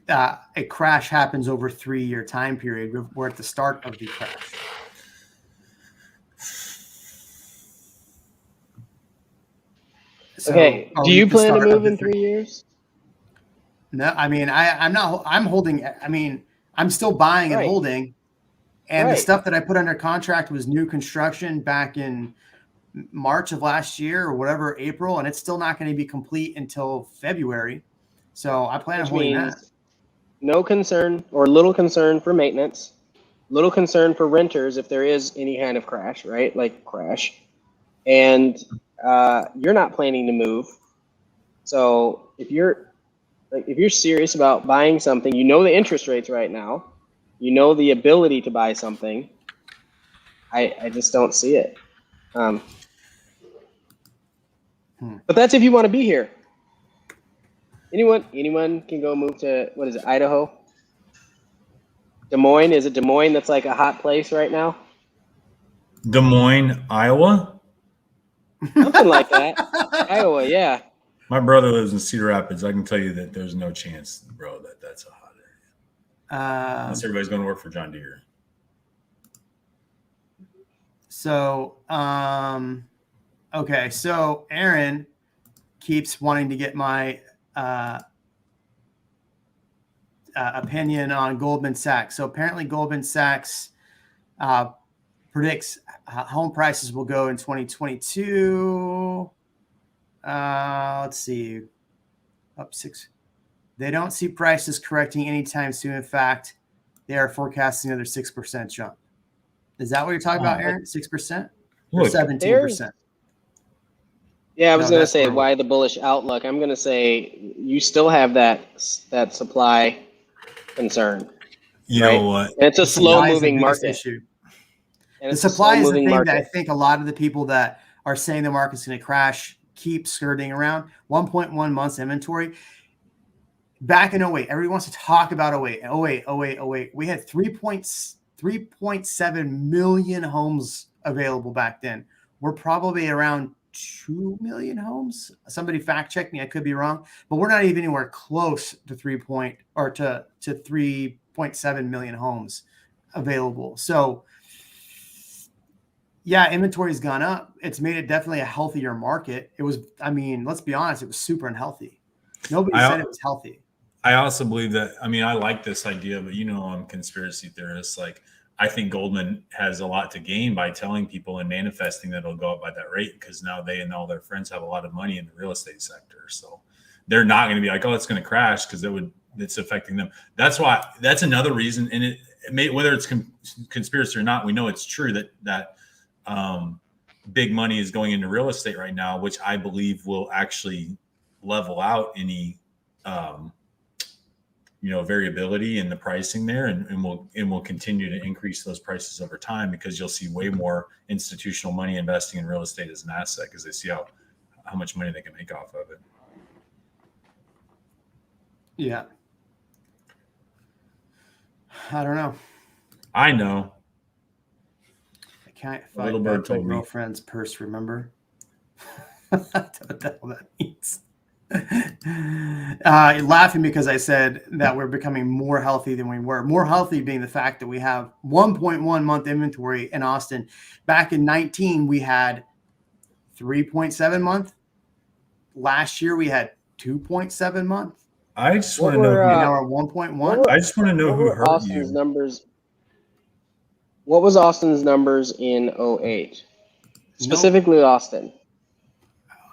a crash happens over a 3-year time period. We're at the start of the crash. So, okay. Do you plan to move in 3 years? No, I mean, I'm not. I'm holding. I mean, I'm still buying and holding. And the stuff that I put under contract was new construction back in March of last year or whatever, April, and it's still not going to be complete until February. So I plan on holding that. No concern or little concern for maintenance, little concern for renters if there is any kind of crash, right? Like crash. And you're not planning to move. So if you're serious about buying something, you know the interest rates right now, you know the ability to buy something. I just don't see it. But that's if you want to be here. Anyone can go move to, what is it, Idaho? Des Moines? Is it Des Moines that's like a hot place right now? Des Moines, Iowa? Something like that. Iowa, yeah. My brother lives in Cedar Rapids. I can tell you that there's no chance, bro, that's a hot area. Unless everybody's going to work for John Deere. So, okay. So Aaron keeps wanting to get my opinion on Goldman Sachs. So apparently Goldman Sachs predicts home prices will go in 2022. Let's see, up 6. They don't see prices correcting anytime soon. In fact, they are forecasting another 6% jump. Is that what you're talking about, Aaron? 6% or 17%? Yeah, I was going to say why the bullish outlook. I'm going to say you still have that supply concern. You know what? And it's a slow-moving market. Issue. The supply is the thing that I think a lot of the people that are saying the market's going to crash keep skirting around. 1.1 months inventory. Back in 08, everybody wants to talk about 08. We had 3.7 million homes available back then. We're probably around 2 million homes. Somebody fact check me. I could be wrong, but we're not even anywhere close to 3.7 million homes available. So yeah, inventory's gone up. It's made it definitely a healthier market. It was, I mean, let's be honest, it was super unhealthy. Nobody said it was healthy. I also believe that, I mean, I like this idea, but I'm conspiracy theorists. Like, I think Goldman has a lot to gain by telling people and manifesting that it'll go up by that rate, because now they and all their friends have a lot of money in the real estate sector. So they're not going to be like, oh, it's going to crash, because it's affecting them. That's another reason. And it may, whether it's conspiracy or not, we know it's true that big money is going into real estate right now, which I believe will actually level out any, variability in the pricing there, and will continue to increase those prices over time, because you'll see way more institutional money investing in real estate as an asset, because they see how much money they can make off of it. Yeah. I don't know. I know. I can't find my girlfriend's purse, remember? I don't know what the hell that means. Laughing because I said that we're becoming more healthy than we were. More healthy being the fact that we have 1.1 month inventory in Austin. Back in 19, we had 3.7 month. Last year, we had 2.7 month. I just want to know. Now we're 1.1. I just want to know who hurt Austin's you. Numbers. What was Austin's numbers in 08? Specifically Austin.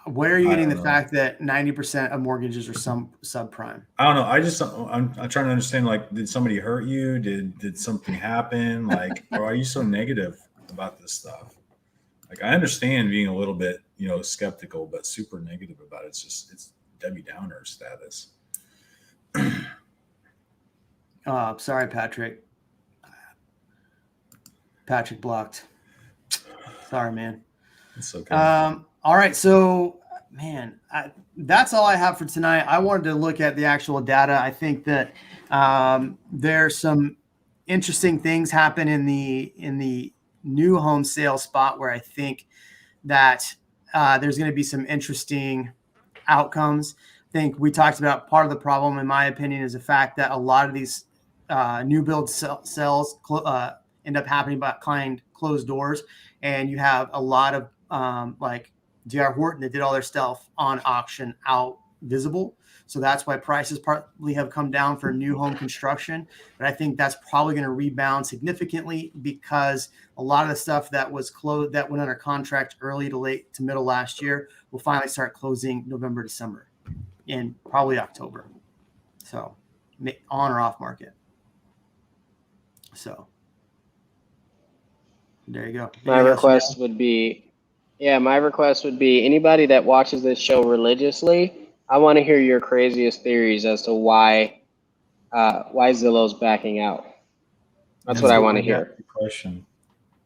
Where are you getting the fact that 90% of mortgages are subprime? I don't know. I'm trying to understand, like, did somebody hurt you? Did something happen? Like, or are you so negative about this stuff? Like, I understand being a little bit, skeptical, but super negative about it. It's Debbie Downer status. Sorry, Patrick. Patrick blocked. Sorry, man. It's okay. All right. So, man, that's all I have for tonight. I wanted to look at the actual data. I think that there's some interesting things happen in the new home sale spot where I think that there's going to be some interesting outcomes. I think we talked about part of the problem, in my opinion, is the fact that a lot of these new build sales end up happening behind closed doors, and you have a lot of like D.R. Horton that did all their stuff on auction out visible. So that's why prices partly have come down for new home construction. But I think that's probably going to rebound significantly because a lot of the stuff that was closed, that went under contract early to late to middle last year, will finally start closing November, December, and probably October. So on or off market. So there you go. My request would be anybody that watches this show religiously, I want to hear your craziest theories as to why Zillow's backing out. That's what I want to hear. Question.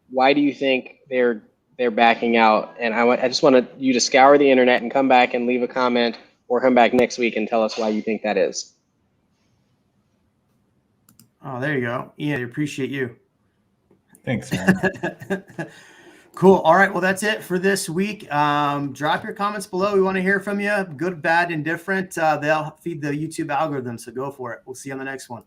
Why do you think they're backing out? And I just want you to scour the internet and come back and leave a comment, or come back next week and tell us why you think that is. Oh, there you go. Ian, I appreciate you. Thanks, man. Cool. All right. Well, that's it for this week. Drop your comments below. We want to hear from you. Good, bad, indifferent. They'll feed the YouTube algorithm. So go for it. We'll see you on the next one.